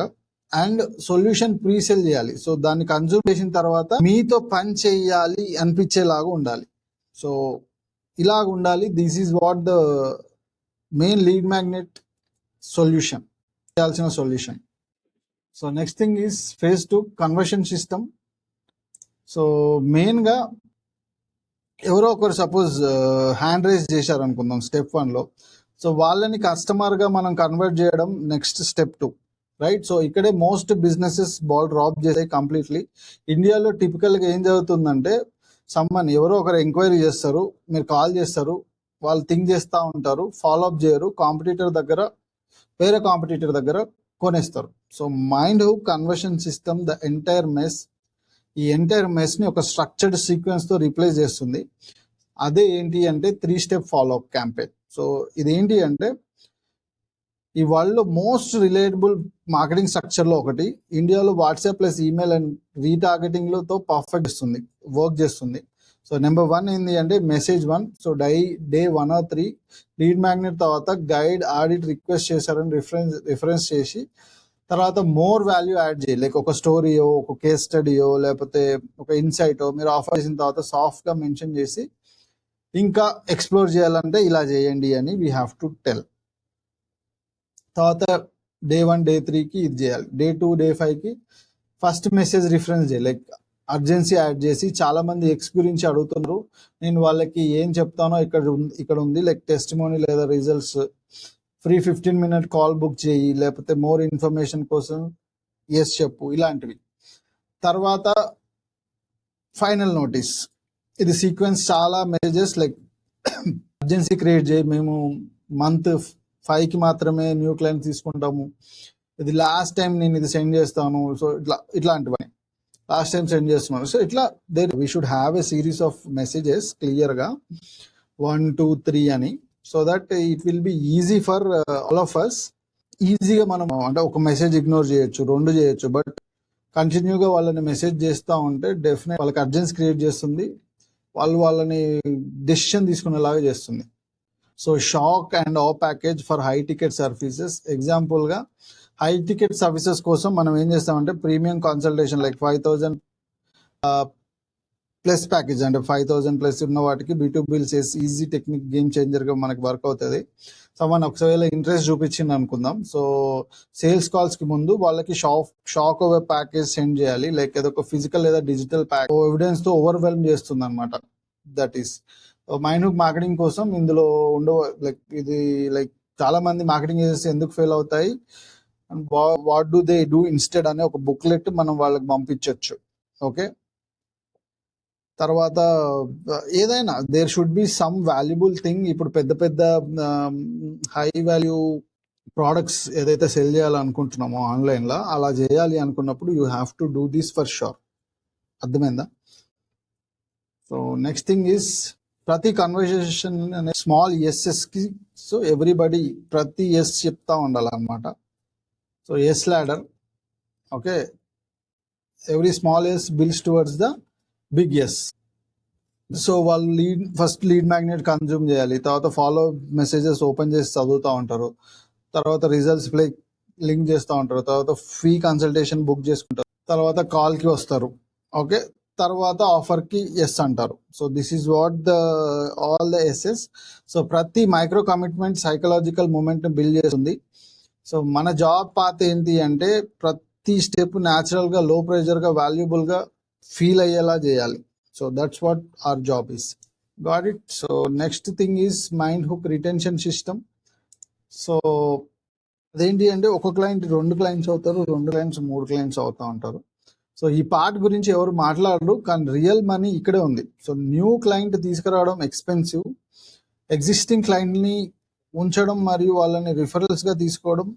అండ్ సొల్యూషన్ ప్రీసెల్ చేయాలి. సో దాన్ని కన్జ్యూమ్ చేసిన తర్వాత మీతో పని చేయాలి అనిపించేలాగా ఉండాలి. సో ఇలాగ ఉండాలి. This is what the main lead magnet solution, చేయాల్సిన solution. So next thing is phase 2 conversion system. So మెయిన్గా ఎవరో ఒకరు సపోజ్ హ్యాండ్ రైజ్ చేశారు అనుకుందాం స్టెప్ 1లో. సో వాళ్ళని కస్టమర్గా మనం కన్వర్ట్ చేయడం నెక్స్ట్ స్టెప్ 2, రైట్. సో ఇక్కడే మోస్ట్ బిజినెసెస్ బాల్ డ్రాప్ చేసాయి కంప్లీట్లీ. ఇండియాలో టిపికల్గా ఏం జరుగుతుందంటే, ఎవరో ఒకరు ఎంక్వైరీ చేస్తారు, మీరు కాల్ చేస్తారు, వాళ్ళు థింక్ చేస్తూ ఉంటారు, ఫాలోఅప్ చేయరు, వేరే కాంపిటీటర్ దగ్గర కొనేస్తారు. So mind hook conversion system the entire మెస్ని ఒక స్ట్రక్చర్డ్ సీక్వెన్స్తో రీప్లేస్ చేస్తుంది. అదే ఏంటి అంటే 3-step ఫాలోఅప్ క్యాంపెయిన్. సో ఇదేంటి అంటే ఈ వరల్డ్లో మోస్ట్ రిలేటబుల్ మార్కెటింగ్ స్ట్రక్చర్లో ఒకటి. ఇండియాలో వాట్సాప్ ప్లస్ ఈమెయిల్ అండ్ రీటార్గెటింగ్లతో పర్ఫెక్ట్ వర్క్ చేస్తుంది. సో నెంబర్ 1 ఏంటి అంటే message 1. So day 1 or 3 lead magnet తర్వాత గైడ్, ఆడిట్ రిక్వెస్ట్ చేశారని రిఫరెన్స్ చేసి తర్వాత మోర్ వాల్యూ యాడ్ చేయాలి. లైక్ ఒక స్టోరీయో, ఒక కేస్ స్టడీయో, లేకపోతే ఒక ఇన్సైటో మీరు ఆఫర్ చేసిన తర్వాత సాఫ్ట్గా మెన్షన్ చేసి ఇంకా ఎక్స్ప్లోర్ చేయాలంటే ఇలా చేయండి అని వీ హ్యావ్ టు టెల్. తర్వాత డే 1, డే 3కి ఇది చేయాలి. డే 2, డే 5కి ఫస్ట్ మెసేజ్ రిఫరెన్స్ చేయాలి. లైక్ అర్జెన్సీ యాడ్ చేసి, చాలా మంది ఎక్స్ గురించి అడుగుతున్నారు, నేను వాళ్ళకి ఏం చెప్తానో ఇక్కడ ఉంది, లైక్ టెస్టిమోనీ లేదా results, free 15-minute call book చేయి, లేకపోతే మోర్ ఇన్ఫర్మేషన్ కోసం ఎస్ చెప్పు, ఇలాంటివి. తర్వాత ఫైనల్ నోటీస్. ఇది సీక్వెన్స్, చాలా మెసేజెస్ లైక్ అర్జెన్సీ క్రియేట్ చేయి, మేము మంత్ 5కి మాత్రమే న్యూ క్లయింట్ తీసుకుంటాము, ఇది లాస్ట్ టైం నేను ఇది సెండ్ చేస్తాను, సో ఇట్లాంటివన్నీ లాస్ట్ టైం సెండ్ చేస్తున్నాను. సో ఇట్లా we should have a series of messages క్లియర్గా 1 2 3 అని, so that it will be easy for all of us. ఈజీగా మనం అంటే ఒక మెసేజ్ ఇగ్నోర్ చేయొచ్చు, 2 చేయొచ్చు, బట్ కంటిన్యూగా వాళ్ళని మెసేజ్ చేస్తూ ఉంటే డెఫినెట్ వాళ్ళకి అర్జెన్స్ క్రియేట్ చేస్తుంది, వాళ్ళని డెసిషన్ తీసుకునేలాగా చేస్తుంది. So shock and awe package for high ticket services. ఎగ్జాంపుల్గా హై టికెట్ సర్వీసెస్ కోసం మనం ఏం చేస్తామంటే premium consultation like 5,000 plus package, అంటే 5,000 ప్లస్ ఉన్న వాటికి B2B sales easy technique game చేంజర్గా మనకి వర్క్ అవుతుంది. సో మనం ఒకవేళ ఇంట్రెస్ట్ చూపించింది అనుకుందాం, సో సేల్స్ కాల్స్కి ముందు వాళ్ళకి షాక్ ఓవర్ ప్యాకేజ్ సెండ్ చేయాలి, లైక్ ఏదో ఫిజికల్ లేదా డిజిటల్ ప్యాక్ ఎవిడెన్స్తో ఓవర్వెల్మ్ చేస్తుంది అనమాట. That is mind hook marketing కోసం ఇందులో లైక్ చాలా మంది మార్కెటింగ్ ఏజెన్సీ ఎందుకు ఫెయిల్ అవుతాయి, what do they do instead అనే ఒక బుక్లెట్ మనం వాళ్ళకి పంపించవచ్చు. ఓకే, తర్వాత ఏదైనా there should be some valuable thing. ఇప్పుడు పెద్ద పెద్ద హై వాల్యూ ప్రోడక్ట్స్ ఏదైతే సెల్ చేయాలనుకుంటున్నామో ఆన్లైన్లో, అలా చేయాలి అనుకున్నప్పుడు you have to do this for sure. అర్థమైందా? సో నెక్స్ట్ థింగ్ ఈస్ ప్రతి కన్వర్సేషన్ అనే స్మాల్ ఎస్ఎస్కి, సో ఎవ్రీబడి ప్రతి ఎస్ చెప్తా ఉండాలన్నమాట. So S ladder. Okay, every small S builds towards the big S. So వాళ్ళు ఫస్ట్ లీడ్ మ్యాగ్నెట్ కన్జ్యూమ్ చేయాలి, తర్వాత ఫాలో మెసేజెస్ ఓపెన్ చేసి చదువుతూ ఉంటారు, తర్వాత రిజల్ట్స్ లింక్ చేస్తూ ఉంటారు, తర్వాత ఫ్రీ కన్సల్టేషన్ బుక్ చేసుకుంటారు, తర్వాత కాల్కి వస్తారు. ఓకే, తర్వాత ఆఫర్కి ఎస్ అంటారు. So this is what all the SS. So ప్రతి మైక్రో కమిట్మెంట్ సైకలాజికల్ మూమెంట్ని బిల్డ్ చేస్తుంది. సో మన జాబ్ పాత్ ఏంటి అంటే ప్రతి స్టెప్ న్యాచురల్గా లో ప్రెషర్గా వాల్యుబుల్గా ఫీల్ అయ్యేలా చేయాలి. So that's what our job is. Got it. So next thing is mind hook retention system. So అదేంటి అంటే ఒక క్లయింట్ 2 క్లయింట్స్ అవుతారు, 2 క్లయింట్స్ 3 క్లయింట్స్ అవుతూ ఉంటారు. సో ఈ పార్ట్ గురించి ఎవరు మాట్లాడరు, కానీ రియల్ మనీ ఇక్కడే ఉంది. సో న్యూ క్లయింట్ తీసుకురావడం ఎక్స్పెన్సివ్, ఎగ్జిస్టింగ్ క్లయింట్ని ఉంచడం మరియు వాళ్ళని రిఫరల్స్గా తీసుకోవడం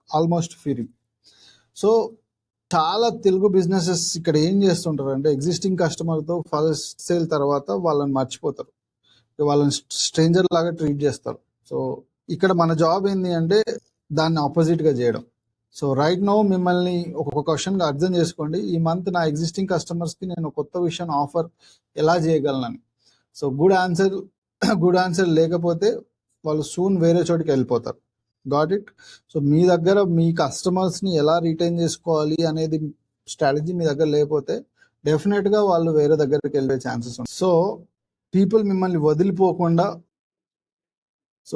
ఆల్మోస్ట్ ఫ్రీ. సో చాలా తెలుగు బిజినెసెస్ ఇక్కడ ఏం చేస్తుంటారు అంటే ఎగ్జిస్టింగ్ కస్టమర్తో ఫస్ట్ సేల్ తర్వాత వాళ్ళని మర్చిపోతారు, వాళ్ళని స్ట్రేంజర్ లాగా ట్రీట్ చేస్తారు. సో ఇక్కడ మన జాబ్ ఏంటి అంటే దాన్ని ఆపోజిట్గా చేయడం. సో రైట్ నో మిమ్మల్ని ఒక క్వశ్చన్గా అర్థం చేసుకోండి, ఈ మంత్ నా ఎగ్జిస్టింగ్ కస్టమర్స్కి నేను కొత్త విషయం ఆఫర్ ఎలా చేయగలనని. సో గుడ్ ఆన్సర్ లేకపోతే వాళ్ళు సూన్ వేరే చోటికి వెళ్ళిపోతారు. Got it. సో మీ దగ్గర మీ కస్టమర్స్ని ఎలా రిటైన్ చేసుకోవాలి అనేది స్ట్రాటజీ మీ దగ్గర లేకపోతే డెఫినెట్గా వాళ్ళు వేరే దగ్గరికి వెళ్ళే ఛాన్సెస్ ఉంటాయి. సో పీపుల్ మిమ్మల్ని వదిలిపోకుండా, సో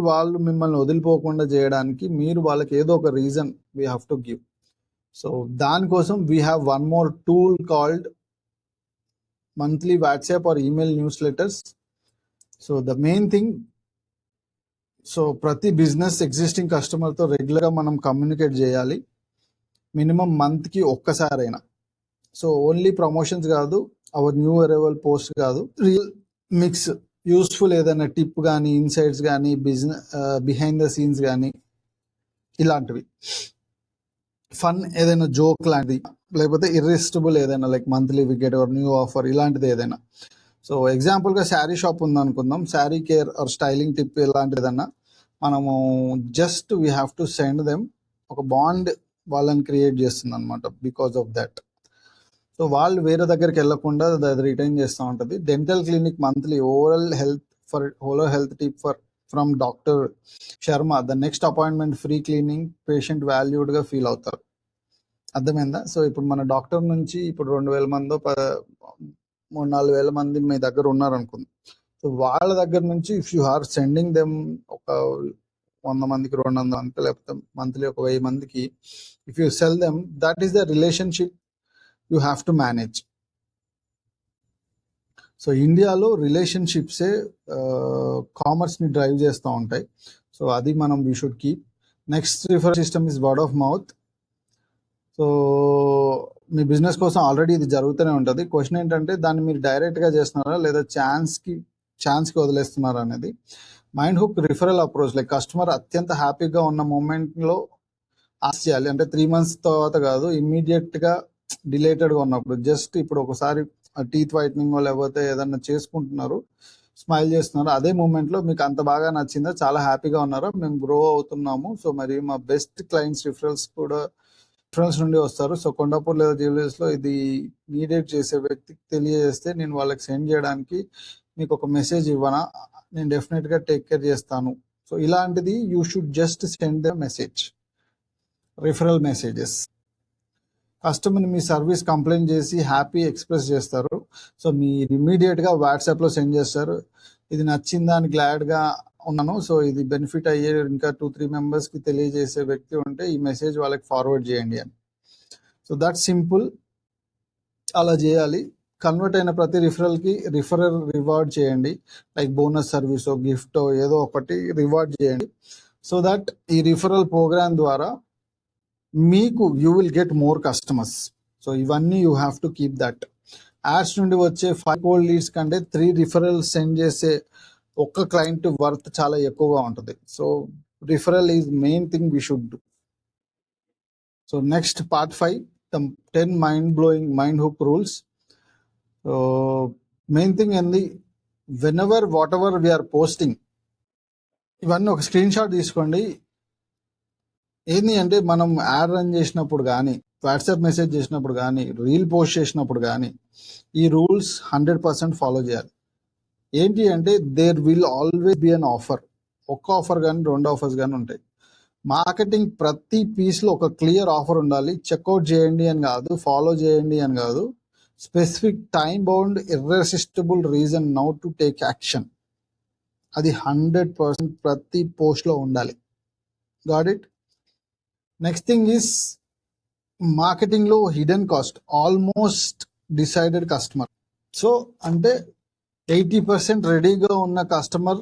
వాళ్ళు మిమ్మల్ని వదిలిపోకుండా చేయడానికి మీరు వాళ్ళకి ఏదో ఒక reason we have to give. So దానికోసం we have one more tool called monthly WhatsApp or email newsletters. So the main thing, so ప్రతి బిజినెస్ ఎగ్జిస్టింగ్ కస్టమర్తో రెగ్యులర్గా మనం కమ్యూనికేట్ చేయాలి, మినిమం మంత్కి ఒక్కసారైనా. సో ఓన్లీ ప్రమోషన్స్ కాదు, అవర్ న్యూ అరైవల్ పోస్ట్ కాదు, రియల్ మిక్స్ యూస్ఫుల్ ఏదైనా టిప్ కానీ ఇన్సైట్స్ కానీ బిహైండ్ ద సీన్స్ కానీ ఇలాంటివి, ఫన్ ఏదైనా జోక్ లాంటిది, లేకపోతే ఇర్రెసిస్టబుల్ ఏదైనా like monthly wicket or new offer ఇలాంటిది ఏదైనా. సో ఎగ్జాంపుల్గా శారీ షాప్ ఉందనుకుందాం, sari care or styling tip ఇలాంటిది ఏదన్నా మనము just we have to send them ఒక బాండ్ వాళ్ళని క్రియేట్ చేస్తుంది అనమాట బికాస్ ఆఫ్ దట్. సో వాళ్ళు వేరే దగ్గరికి వెళ్ళకుండా అది రిటైన్ చేస్తూ ఉంటుంది. Dental clinic monthly overall health tip from doctor Sharma, the next appointment free cleaning, patient వాల్యూడ్గా ఫీల్ అవుతారు. అర్థమైందా? సో ఇప్పుడు మన డాక్టర్ నుంచి ఇప్పుడు 2,000 మందో 3,000-4,000 మంది మీ దగ్గర ఉన్నారనుకుంది. సో వాళ్ళ దగ్గర నుంచి if you are sending them ఒక 100 మందికి 200 మందికి లేకపోతే మంత్లీ ఒక 1000 మందికి if you cell them, that is the relationship you have to manage. So ఇండియాలో రిలేషన్షిప్సే కామర్స్ని డ్రైవ్ చేస్తూ ఉంటాయి. సో అది మనం we should keep. Next refer system is word of mouth. So మీ బిజినెస్ కోసం ఆల్రెడీ ఇది జరుగుతూనే ఉంటుంది. క్వశ్చన్ ఏంటంటే దాన్ని మీరు డైరెక్ట్గా చేస్తున్నారా లేదా ఛాన్స్కి వదిలేస్తున్నారా అనేది. Mind hook referral approach, like customer అత్యంత హ్యాపీగా ఉన్న మూమెంట్లో ఆస్ చేయాలి. అంటే 3 మంత్స్ తర్వాత కాదు, ఇమ్మీడియట్‌గా డిలేటెడ్‌గా ఉన్నప్పుడు. జస్ట్ ఇప్పుడు ఒకసారి టీత్ వైట్నింగో లేకపోతే ఏదన్నా చేసుకుంటున్నారు, స్మైల్ చేస్తున్నారు. అదే మూమెంట్‌లో మీకు అంత బాగా నచ్చిందా? చాలా హ్యాపీగా ఉన్నారా? మేము గ్రో అవుతున్నాము. సో, మరి మా బెస్ట్ క్లయింట్స్ రిఫరల్స్ నుండి వస్తారు. సో, కొండాపూర్ లేదా జ్యువెలర్స్‌లో ఇది నీడెడ్ చేసే వ్యక్తికి తెలియజేస్తే నేను వాళ్ళకి సెండ్ చేయడానికి మీకు ఒక మెసేజ్ ఇవ్వనా? నేను డెఫినెట్‌గా టేక్ కేర్ చేస్తాను. సో, ఇలాంటిది you should just send the message. Referral messages. కస్టమర్ని మీ సర్వీస్ కంప్లైంట్ చేసి హ్యాపీ ఎక్స్ప్రెస్ చేస్తారు. సో, మీరు ఇమ్మీడియట్‌గా వాట్సాప్‌లో సెండ్ చేస్తారు. ఇది నచ్చిందా అని గ్లాడ్‌గా ఉన్నాను. సో, ఇది బెనిఫిట్ అయ్యే ఇంకా 2-3 మెంబర్స్‌కి తెలియజేసే వ్యక్తి ఉంటే ఈ మెసేజ్ వాళ్ళకి ఫార్వర్డ్ చేయండి అని. So, that simple. అలా చేయాలి. కన్వర్ట్ అయిన ప్రతి రిఫరల్‌కి రిఫరల్ రివార్డ్ చేయండి. లైక్ బోనస్ సర్వీసో, గిఫ్టో ఏదో ఒకటి రివార్డ్ చేయండి. సో దట్ ఈ రిఫరల్ ప్రోగ్రామ్ ద్వారా మీకు you will get more customers. So ఇవన్నీ you have to keep that. Ads నుండి వచ్చే 5 కోల్డ్ లీడ్స్ కంటే 3 రిఫరల్స్ సెండ్ చేసే ఒక్క క్లయింట్ వర్త్ చాలా ఎక్కువగా ఉంటుంది. So referral is main thing we should do. So next part 5, the 10 mind-blowing mind hook rules. So main thing ఏంది, whatever we are posting, ఇవన్నీ ఒక స్క్రీన్ షాట్ తీసుకోండి. ఏంది అంటే మనం యాడ్ రన్ చేసినప్పుడు కానీ, వాట్సాప్ మెసేజ్ చేసినప్పుడు కానీ, రీల్ పోస్ట్ చేసినప్పుడు కానీ ఈ రూల్స్ 100% ఫాలో చేయాలి. ఏంటి అంటే there will always be an offer. ఒక్క ఆఫర్ కానీ 2 ఆఫర్స్ కానీ ఉంటాయి. మార్కెటింగ్ ప్రతి పీస్లో ఒక క్లియర్ ఆఫర్ ఉండాలి. చెక్అవుట్ చేయండి అని కాదు, ఫాలో చేయండి అని కాదు. Specific time bound irresistible reason now to take action. అది 100% ప్రతి పోస్ట్లో ఉండాలి. Got it? Next thing is మార్కెటింగ్లో hidden cost, almost decided customer. So అంటే 80% రెడీగా ఉన్న కస్టమర్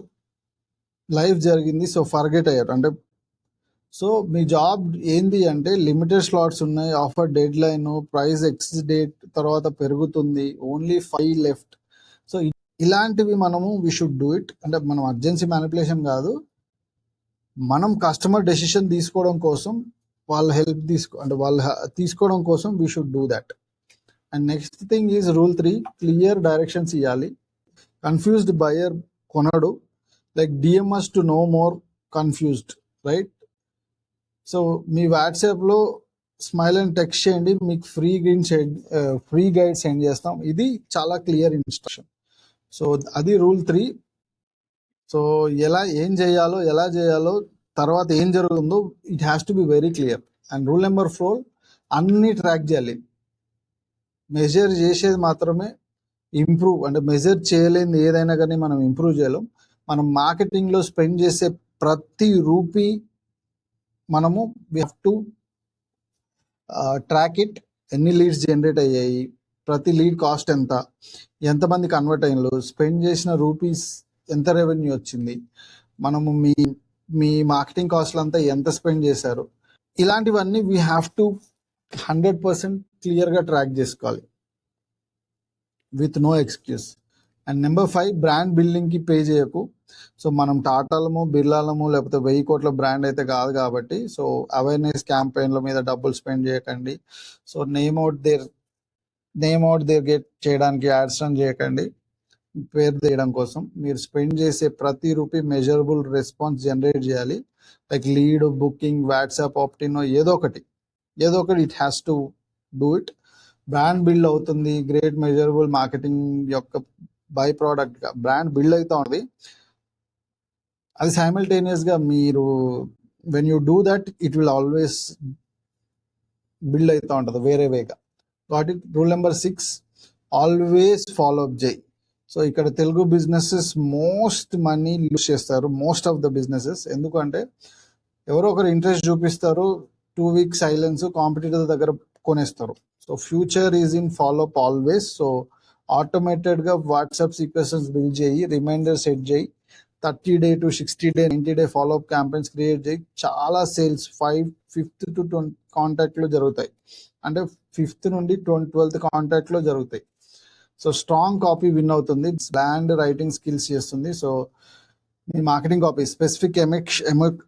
లైఫ్ జరిగింది, సో ఫర్గెట్ అయ్యారు. అంటే సో మీ జాబ్ ఏంది అంటే లిమిటెడ్ స్లాట్స్ ఉన్నాయి, offer deadline, price x date తర్వాత పెరుగుతుంది, ఓన్లీ 5 లెఫ్ట్. సో ఇలాంటివి మనము వీ షుడ్ డూ ఇట్. అంటే మనం అర్జెన్సీ మ్యానిపులేషన్ కాదు, మనం కస్టమర్ డెసిషన్ తీసుకోవడం కోసం వాళ్ళ హెల్ప్ తీసుకోవడం కోసం we should do that. And next thing is rule 3, clear directions ఇవ్వాలి. కన్ఫ్యూజ్డ్ బయర్ కొనడు. Like DMs to no more confused, right? So మీ వాట్సాప్లో స్మైల్ అండ్ టెక్స్ట్ చేయండి, మీకు ఫ్రీ గైడ్ సెండ్ చేస్తాం. ఇది చాలా క్లియర్ ఇన్స్ట్రక్షన్. సో అది రూల్ 3. సో ఏం చేయాలో తర్వాత ఏం జరుగుతుందో it has to be very clear. And rule number 4, అన్ని ట్రాక్ చేయాలి. మెజర్ చేసేది మాత్రమే ఇంప్రూవ్. అంటే మెజర్ చేయలేని ఏదైనా కానీ మనం ఇంప్రూవ్ చేయలేం. మనం మార్కెటింగ్లో స్పెండ్ చేసే ప్రతి రూపీ మనము we have to track it. ఎన్ని లీడ్స్ జనరేట్ అయ్యాయి, ప్రతి లీడ్ కాస్ట్ ఎంత, ఎంతమంది కన్వర్ట్ అయినలు, స్పెండ్ చేసిన రూపీస్ ఎంత రెవెన్యూ వచ్చింది, మనము మీ మార్కెటింగ్ కాస్ట్లు అంతా ఎంత స్పెండ్ చేశారు, ఇలాంటివన్నీ వీ హ్యావ్ టు 100% క్లియర్గా ట్రాక్ చేసుకోవాలి with no excuse. And number 5, brand బిల్డింగ్కి పే చేయకు. సో మనం టాటాలము, బిర్లాలము లేకపోతే 1000 కోట్ల బ్రాండ్ అయితే కాదు కాబట్టి, సో అవేర్నెస్ క్యాంపెయిన్ల మీద డబ్బులు స్పెండ్ చేయకండి. So name out there get చేయడానికి యాడ్స్ రన్ చేయకండి. పేరు తీయడం కోసం మీరు స్పెండ్ చేసే ప్రతి రూపీ మెజరబుల్ రెస్పాన్స్ జనరేట్ చేయాలి. Like lead, booking, WhatsApp opt in, ఏదో ఒకటి it has to do it. Brand build అవుతుంది. గ్రేట్ మెజరబుల్ మార్కెటింగ్ యొక్క బై ప్రోడక్ట్గా బ్రాండ్ బిల్డ్ అవుతూ ఉంటుంది. అది సైమల్టేనియస్గా మీరు when you do that it will always build అవుతూ ఉంటుంది వేరే వేగా. Got it? Rule number 6, always follow up చేయి. సో ఇక్కడ Telugu businesses most money lose చేస్తారు, మోస్ట్ ఆఫ్ ద బిజినెసెస్. ఎందుకంటే ఎవరో ఒకరు ఇంట్రెస్ట్ చూపిస్తారు, 2 వీక్స్ సైలెన్స్, కాంపిటీటర్ దగ్గర కొనేస్తారు. So future is in follow up always. So ఆటోమేటెడ్గా వాట్సాప్ సీక్వెన్సెస్ బిల్డ్ చేయి, రిమైండర్ సెట్ చేయి, 30 day to 60 day 90 day follow up campaigns create చేయి. చాలా సేల్స్ 5th to 20 కాంటాక్ట్లో జరుగుతాయి. అంటే 5th నుండి 12th కాంటాక్ట్లో జరుగుతాయి. సో స్ట్రాంగ్ కాపీ విన్ అవుతుంది, బ్రాండ్ రైటింగ్ స్కిల్స్ చేస్తుంది. సో మీ మార్కెటింగ్ కాపీ స్పెసిఫిక్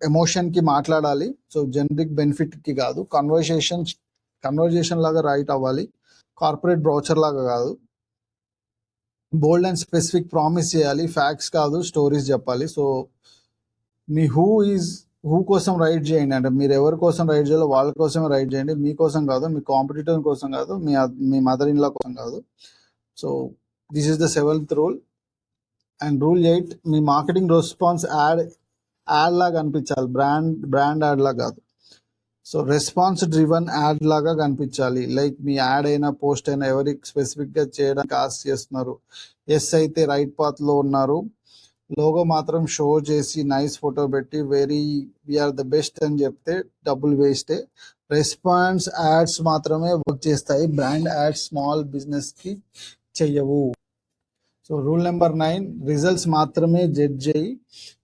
ఎమోషన్ కి మాట్లాడాలి. సో జనరిక్ బెనిఫిట్ కి కాదు. కన్వర్జేషన్ లాగా రైట్ అవ్వాలి, కార్పొరేట్ బ్రౌచర్ లాగా కాదు. బోల్డ్ అండ్ స్పెసిఫిక్ ప్రామిస్ చేయాలి, ఫ్యాక్ట్స్ కాదు, స్టోరీస్ చెప్పాలి. సో మీ హూ కోసం రైట్ చేయండి, అంటే మీరు ఎవరి కోసం రైట్ చేయాలో వాళ్ళ కోసమే రైట్ చేయండి, మీకోసం కాదు, మీ కాంపిటీటర్ కోసం కాదు, మీ మదర్ ఇన్ లా కోసం కాదు. So this is the 7th rule. And rule 8, me marketing response add లాగా అనిపించాలి, బ్రాండ్ యాడ్ లాగా కాదు. సో రెస్పాన్స్ డ్రివన్ యాడ్ లాగా కనిపించాలి. లైక్ మీ యాడ్ అయినా పోస్ట్ అయినా ఎవరికి స్పెసిఫిక్గా చేయడానికి ఆస్క్ చేస్తున్నారు, ఎస్ అయితే రైట్ పాత్లో ఉన్నారు, లోగో మాత్రం షో చేసి నైస్ ఫోటో పెట్టి వీఆర్ ద బెస్ట్ అని చెప్తే డబ్బులు వేస్టే. రెస్పాన్స్ యాడ్స్ మాత్రమే వర్క్ చేస్తాయి, బ్రాండ్ యాడ్స్ స్మాల్ బిజినెస్కి చెయ్యవు. సో రూల్ నెంబర్ 9, రిజల్ట్స్ మాత్రమే జడ్జ్ చేయి.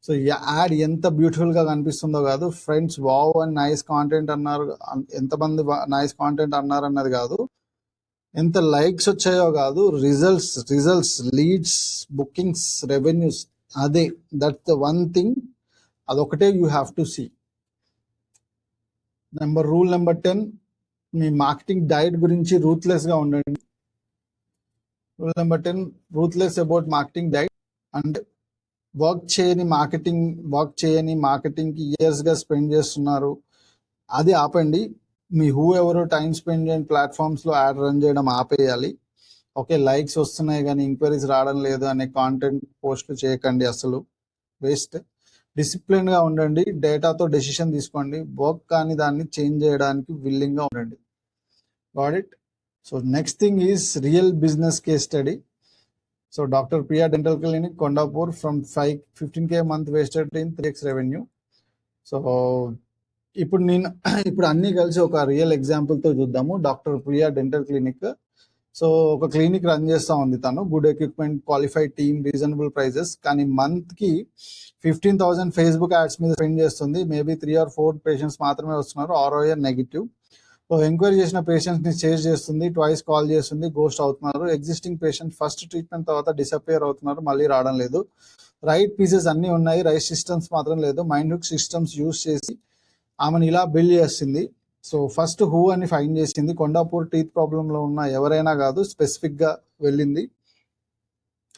సో యాడ్ ఎంత బ్యూటిఫుల్గా కనిపిస్తుందో కాదు, ఫ్రెండ్స్ వావ్ అని నైస్ కాంటెంట్ అన్నారు, ఎంతమంది నైస్ కాంటెంట్ అన్నారు అన్నది కాదు, ఎంత లైక్స్ వచ్చాయో కాదు, రిజల్ట్స్ లీడ్స్, బుకింగ్స్, రెవెన్యూస్, అదే దట్స్ ద వన్ థింగ్, అదొకటే you have to see. Rule number 10, మీ మార్కెటింగ్ డైట్ గురించి రూత్లెస్గా ఉండండి. Rule number 10, ruthless about marketing diet. అంటే వర్క్ చేయని మార్కెటింగ్కి ఇయర్స్గా స్పెండ్ చేస్తున్నారు, అది ఆపండి. మీ ఎవరు టైం స్పెండ్ చేయని ప్లాట్ఫామ్స్లో యాడ్ రన్ చేయడం ఆపేయాలి. ఓకే, లైక్స్ వస్తున్నాయి కానీ ఎంక్వైరీస్ రావడం లేదు అనే కాంటెంట్ పోస్ట్లు చేయకండి, అసలు వేస్ట్. డిసిప్లిన్గా ఉండండి, డేటాతో డెసిషన్ తీసుకోండి, వర్క్ కానీ దాన్ని చేంజ్ చేయడానికి విల్లింగ్గా ఉండండి. Got it. So next thing is real business case study. So doctor Priya dental clinic, Kondapur, from 15K month wasted in 3x revenue. So ఇప్పుడు అన్నీ కలిసి ఒక రియల్ ఎగ్జాంపుల్తో చూద్దాము. Doctor Priya dental clinic. So ఒక క్లినిక్ రన్ చేస్తూ ఉంది తను, good equipment, qualified team, reasonable prices. కానీ మంత్కి 15,000 ఫేస్బుక్ యాడ్స్ మీద స్పెండ్ చేస్తుంది. మేబీ 3 or 4 పేషెంట్స్ మాత్రమే వస్తున్నారు, ROI నెగిటివ్. సో ఎంక్వైరీ చేసిన పేషెంట్స్ని చేంజ్ చేస్తుంది, ట్వైస్ కాల్ చేస్తుంది, గోస్ట్ అవుతున్నారు. ఎగ్జిస్టింగ్ పేషెంట్ ఫస్ట్ ట్రీట్మెంట్ తర్వాత డిసపియర్ అవుతున్నారు, మళ్ళీ రావడం లేదు. రైట్ పీసెస్ అన్నీ ఉన్నాయి, రైట్ సిస్టమ్స్ మాత్రం లేదు. మైండ్ సిస్టమ్స్ యూస్ చేసి ఆమెను ఇలా బిల్డ్ చేస్తుంది. సో ఫస్ట్ హూ అని ఫైండ్ చేసింది. కొండాపూర్ టీత్ ప్రాబ్లంలో ఉన్న ఎవరైనా కాదు, స్పెసిఫిక్గా వెళ్ళింది.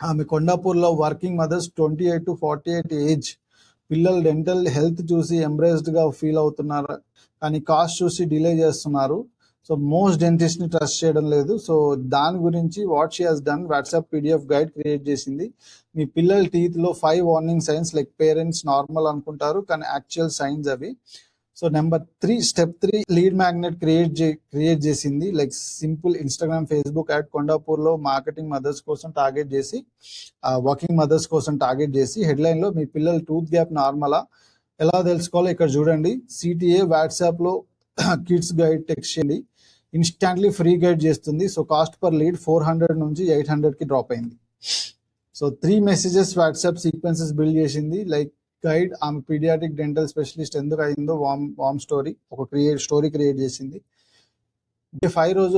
ఆమె కొండాపూర్లో వర్కింగ్ మదర్స్, 28 to 48 ఏజ్ పిల్లలు డెంటల్ హెల్త్ చూసి ఎంబ్రేస్డ్గా ఫీల్ అవుతున్నారు, కానీ కాస్ట్ చూసి డిలే చేస్తున్నారు. సో మోస్ట్ డెంటిస్ట్ని ట్రస్ట్ చేయడం లేదు. సో దాని గురించి what she has done, WhatsApp PDF guide create చేసింది. మీ పిల్లల టీత్లో 5 warning signs, like parents normal అనుకుంటారు కానీ యాక్చువల్ సైన్స్ అవి. So step 3 lead magnet create చేసింది. Like simple Instagram, Facebook ad కొండాపూర్లో మార్కెటింగ్ మదర్స్ కోసం టార్గెట్ చేసి, వర్కింగ్ మదర్స్ కోసం టార్గెట్ చేసి, హెడ్లైన్లో మీ పిల్లల టూత్ గ్యాప్ నార్మలా ఎలా తెలుసుకోవాలో ఇక్కడ చూడండి. CTA వాట్సాప్లో కిడ్స్ గైడ్ టెక్స్ట్ చేయండి, ఇన్స్టాంట్లీ ఫ్రీ గైడ్ చేస్తుంది. సో కాస్ట్ పర్ లీడ్ 400 నుంచి 800కి డ్రాప్ అయింది. So 3 messages WhatsApp sequences build చేసింది. లైక్ గైడ్, ఆమె పీడియాటిక్ డెంటల్ స్పెషలిస్ట్ ఎందుకు అయిందో, వామ్ స్టోరీ, స్టోరీ క్రియేట్ చేసింది. 5 రోజు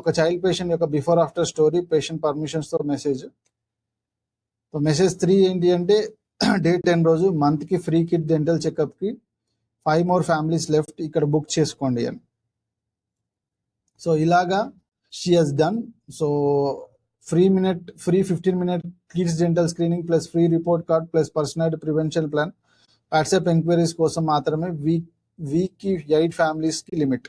ఒక చైల్డ్ పేషెంట్ యొక్క బిఫోర్ ఆఫ్టర్ స్టోరీ, పేషెంట్ పర్మిషన్స్తో మెసేజ్. సో మెసేజ్ 3 ఏంటి అంటే, డే 10 రోజు, మంత్కి ఫ్రీ కిడ్ డెంటల్ చెకప్కి 5 more ఫ్యామిలీస్ లెఫ్ట్, ఇక్కడ బుక్ చేసుకోండి అని. సో ఇలాగా she has done. So free 15-minute kids dental screening plus free report card plus personal prevention plan. WhatsApp enquiries కోసం మాత్రమే, వీక్కి 8 ఫ్యామిలీస్కి లిమిట్.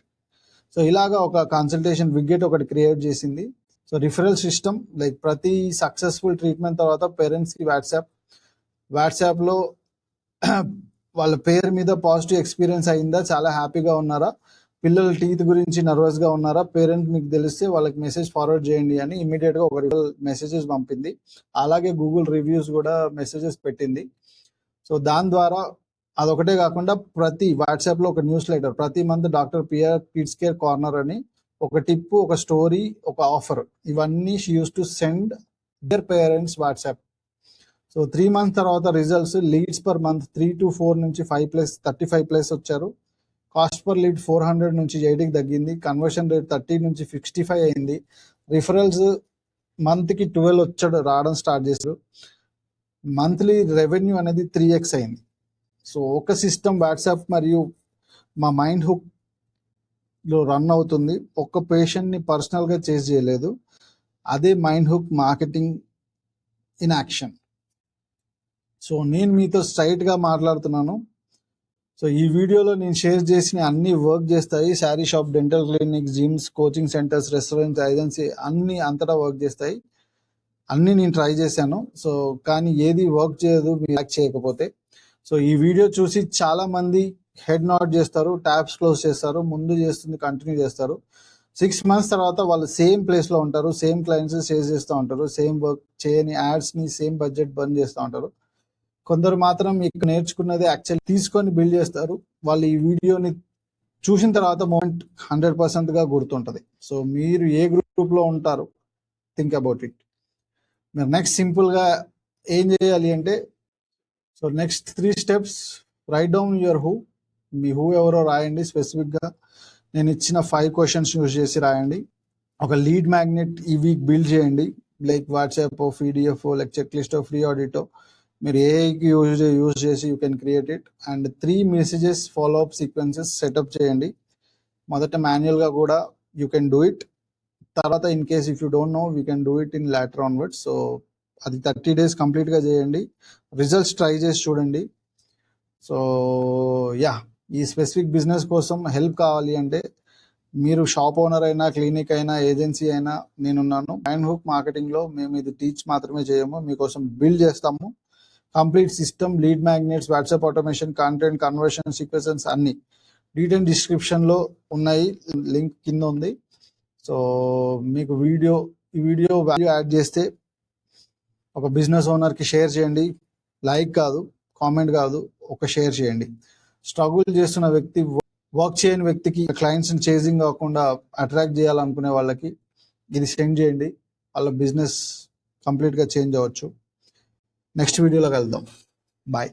సో ఇలాగా ఒక కన్సల్టేషన్ విగ్గెట్ ఒకటి క్రియేట్ చేసింది. సో రిఫరల్ సిస్టమ్, లైక్ ప్రతి సక్సెస్ఫుల్ ట్రీట్మెంట్ తర్వాత పేరెంట్స్కి వాట్సాప్లో వాళ్ళ పేరు మీద పాజిటివ్ ఎక్స్పీరియన్స్ అయిందా, చాలా హ్యాపీగా ఉన్నారా, పిల్లల టీత్ గురించి నర్వస్గా ఉన్నారా, పేరెంట్ మీకు తెలిస్తే వాళ్ళకి మెసేజ్ ఫార్వర్డ్ చేయండి అని ఇమీడియట్గా ఒక మెసేజెస్ పంపింది. అలాగే గూగుల్ రివ్యూస్ కూడా మెసేజెస్ పెట్టింది. సో దాని ద్వారా అదొకటే కాకుండా ప్రతి వాట్సాప్లో ఒక న్యూస్ లెటర్, ప్రతి month doctor PR kids care corner అని ఒక టిప్, ఒక స్టోరీ, ఒక ఆఫర్, ఇవన్నీ she use to send their parents WhatsApp. So 3 months తర్వాత results, leads per month 3 to 4 నుంచి 5+, 35+ వచ్చారు. కాస్ట్ పర్ లీడ్ 400 నుంచి 80కి తగ్గింది. కన్వర్షన్ రేట్ 30 నుంచి 65 అయింది. రిఫరల్స్ మంత్కి 12 రావడం స్టార్ట్ చేశారు. మంత్లీ రెవెన్యూ అనేది 3x అయింది. సో ఒక సిస్టమ్ వాట్సాప్ మరియు మా మైండ్ హుక్లో రన్ అవుతుంది. ఒక్క పేషెంట్ని పర్సనల్గా చేసి చేయలేదు, అదే mind hook marketing in action. So నేను మీతో స్ట్రైట్గా మాట్లాడుతున్నాను. సో ఈ వీడియోలో నేను షేర్ చేసిన అన్ని వర్క్ చేస్తాయి. Sari shop, dental clinic, gyms, coaching centres, restaurants, agency అన్ని అంతటా వర్క్ చేస్తాయి. అన్నీ నేను ట్రై చేశాను. సో కానీ ఏది వర్క్ చేయదు మీరు యాక్ట్ చేయకపోతే. సో ఈ వీడియో చూసి చాలా మంది హెడ్ నాట్ చేస్తారు, ట్యాబ్స్ క్లోజ్ చేస్తారు, ముందు చేస్తుంది కంటిన్యూ చేస్తారు. 6 months తర్వాత వాళ్ళు సేమ్ ప్లేస్లో ఉంటారు, సేమ్ క్లయింట్స్ సేవ్ చేస్తూ ఉంటారు, సేమ్ వర్క్ చేయని యాడ్స్ని సేమ్ బడ్జెట్ బంద్ చేస్తూ ఉంటారు. కొందరు మాత్రం ఇక్కడ నేర్చుకున్నది యాక్చువల్ తీసుకొని బిల్డ్ చేస్తారు. వాళ్ళు ఈ వీడియోని చూసిన తర్వాత మూమెంట్ 100%గా గుర్తుంటుంది. సో మీరు ఏ గ్రూప్లో ఉంటారు, థింక్ అబౌట్ ఇట్. మీరు నెక్స్ట్ సింపుల్గా ఏం చేయాలి అంటే, so next 3 steps, right down your who. Me who ఎవరో రాయండి. స్పెసిఫిక్గా నేను ఇచ్చిన 5 questions యూజ్ చేసి రాయండి. ఒక లీడ్ మ్యాగ్నెట్ ఈ వీక్ బిల్డ్ చేయండి, like WhatsApp, PDF, like checklist, free ఆడిటో, మీరు ఏఐకి యూజ్ చేసి you can create it. And 3 messages follow up sequences setup చేయండి. మొదట మాన్యువల్గా కూడా యూ కెన్ డూ ఇట్. తర్వాత in case if you don't know we can do it in later onwards. So అది 30 days కంప్లీట్గా చేయండి. రిజల్ట్స్ ట్రై చేసి చూడండి. సో యా, ఈ స్పెసిఫిక్ బిజినెస్ కోసం హెల్ప్ కావాలి అంటే మీరు షాప్ ఓనర్ అయినా, క్లినిక్ అయినా, ఏజెన్సీ అయినా నేనున్నాను. మైండ్ హుక్ మార్కెటింగ్లో మేము ఇది టీచ్ మాత్రమే చేయము, మీకోసం బిల్డ్ చేస్తాము. Complete system, lead magnets, WhatsApp automation, content, conversion sequences అన్ని డీటెయిల్ డిస్క్రిప్షన్లో ఉన్నాయి, లింక్ కింద ఉంది. సో మీకు ఈ వీడియో వాల్యూ యాడ్ చేస్తే ఒక బిజినెస్ ఓనర్కి షేర్ చేయండి. లైక్ కాదు, కామెంట్ కాదు, ఒక షేర్ చేయండి. స్ట్రగుల్ చేస్తున్న వ్యక్తి, వర్క్ చేయని వ్యక్తికి, క్లయింట్స్ని చేజింగ్ కాకుండా అట్రాక్ట్ చేయాలనుకునే వాళ్ళకి ఇది సెండ్ చేయండి. వాళ్ళ బిజినెస్ కంప్లీట్గా చేంజ్ అవ్వచ్చు. నెక్స్ట్ వీడియోలో కలుద్దాం. బాయ్.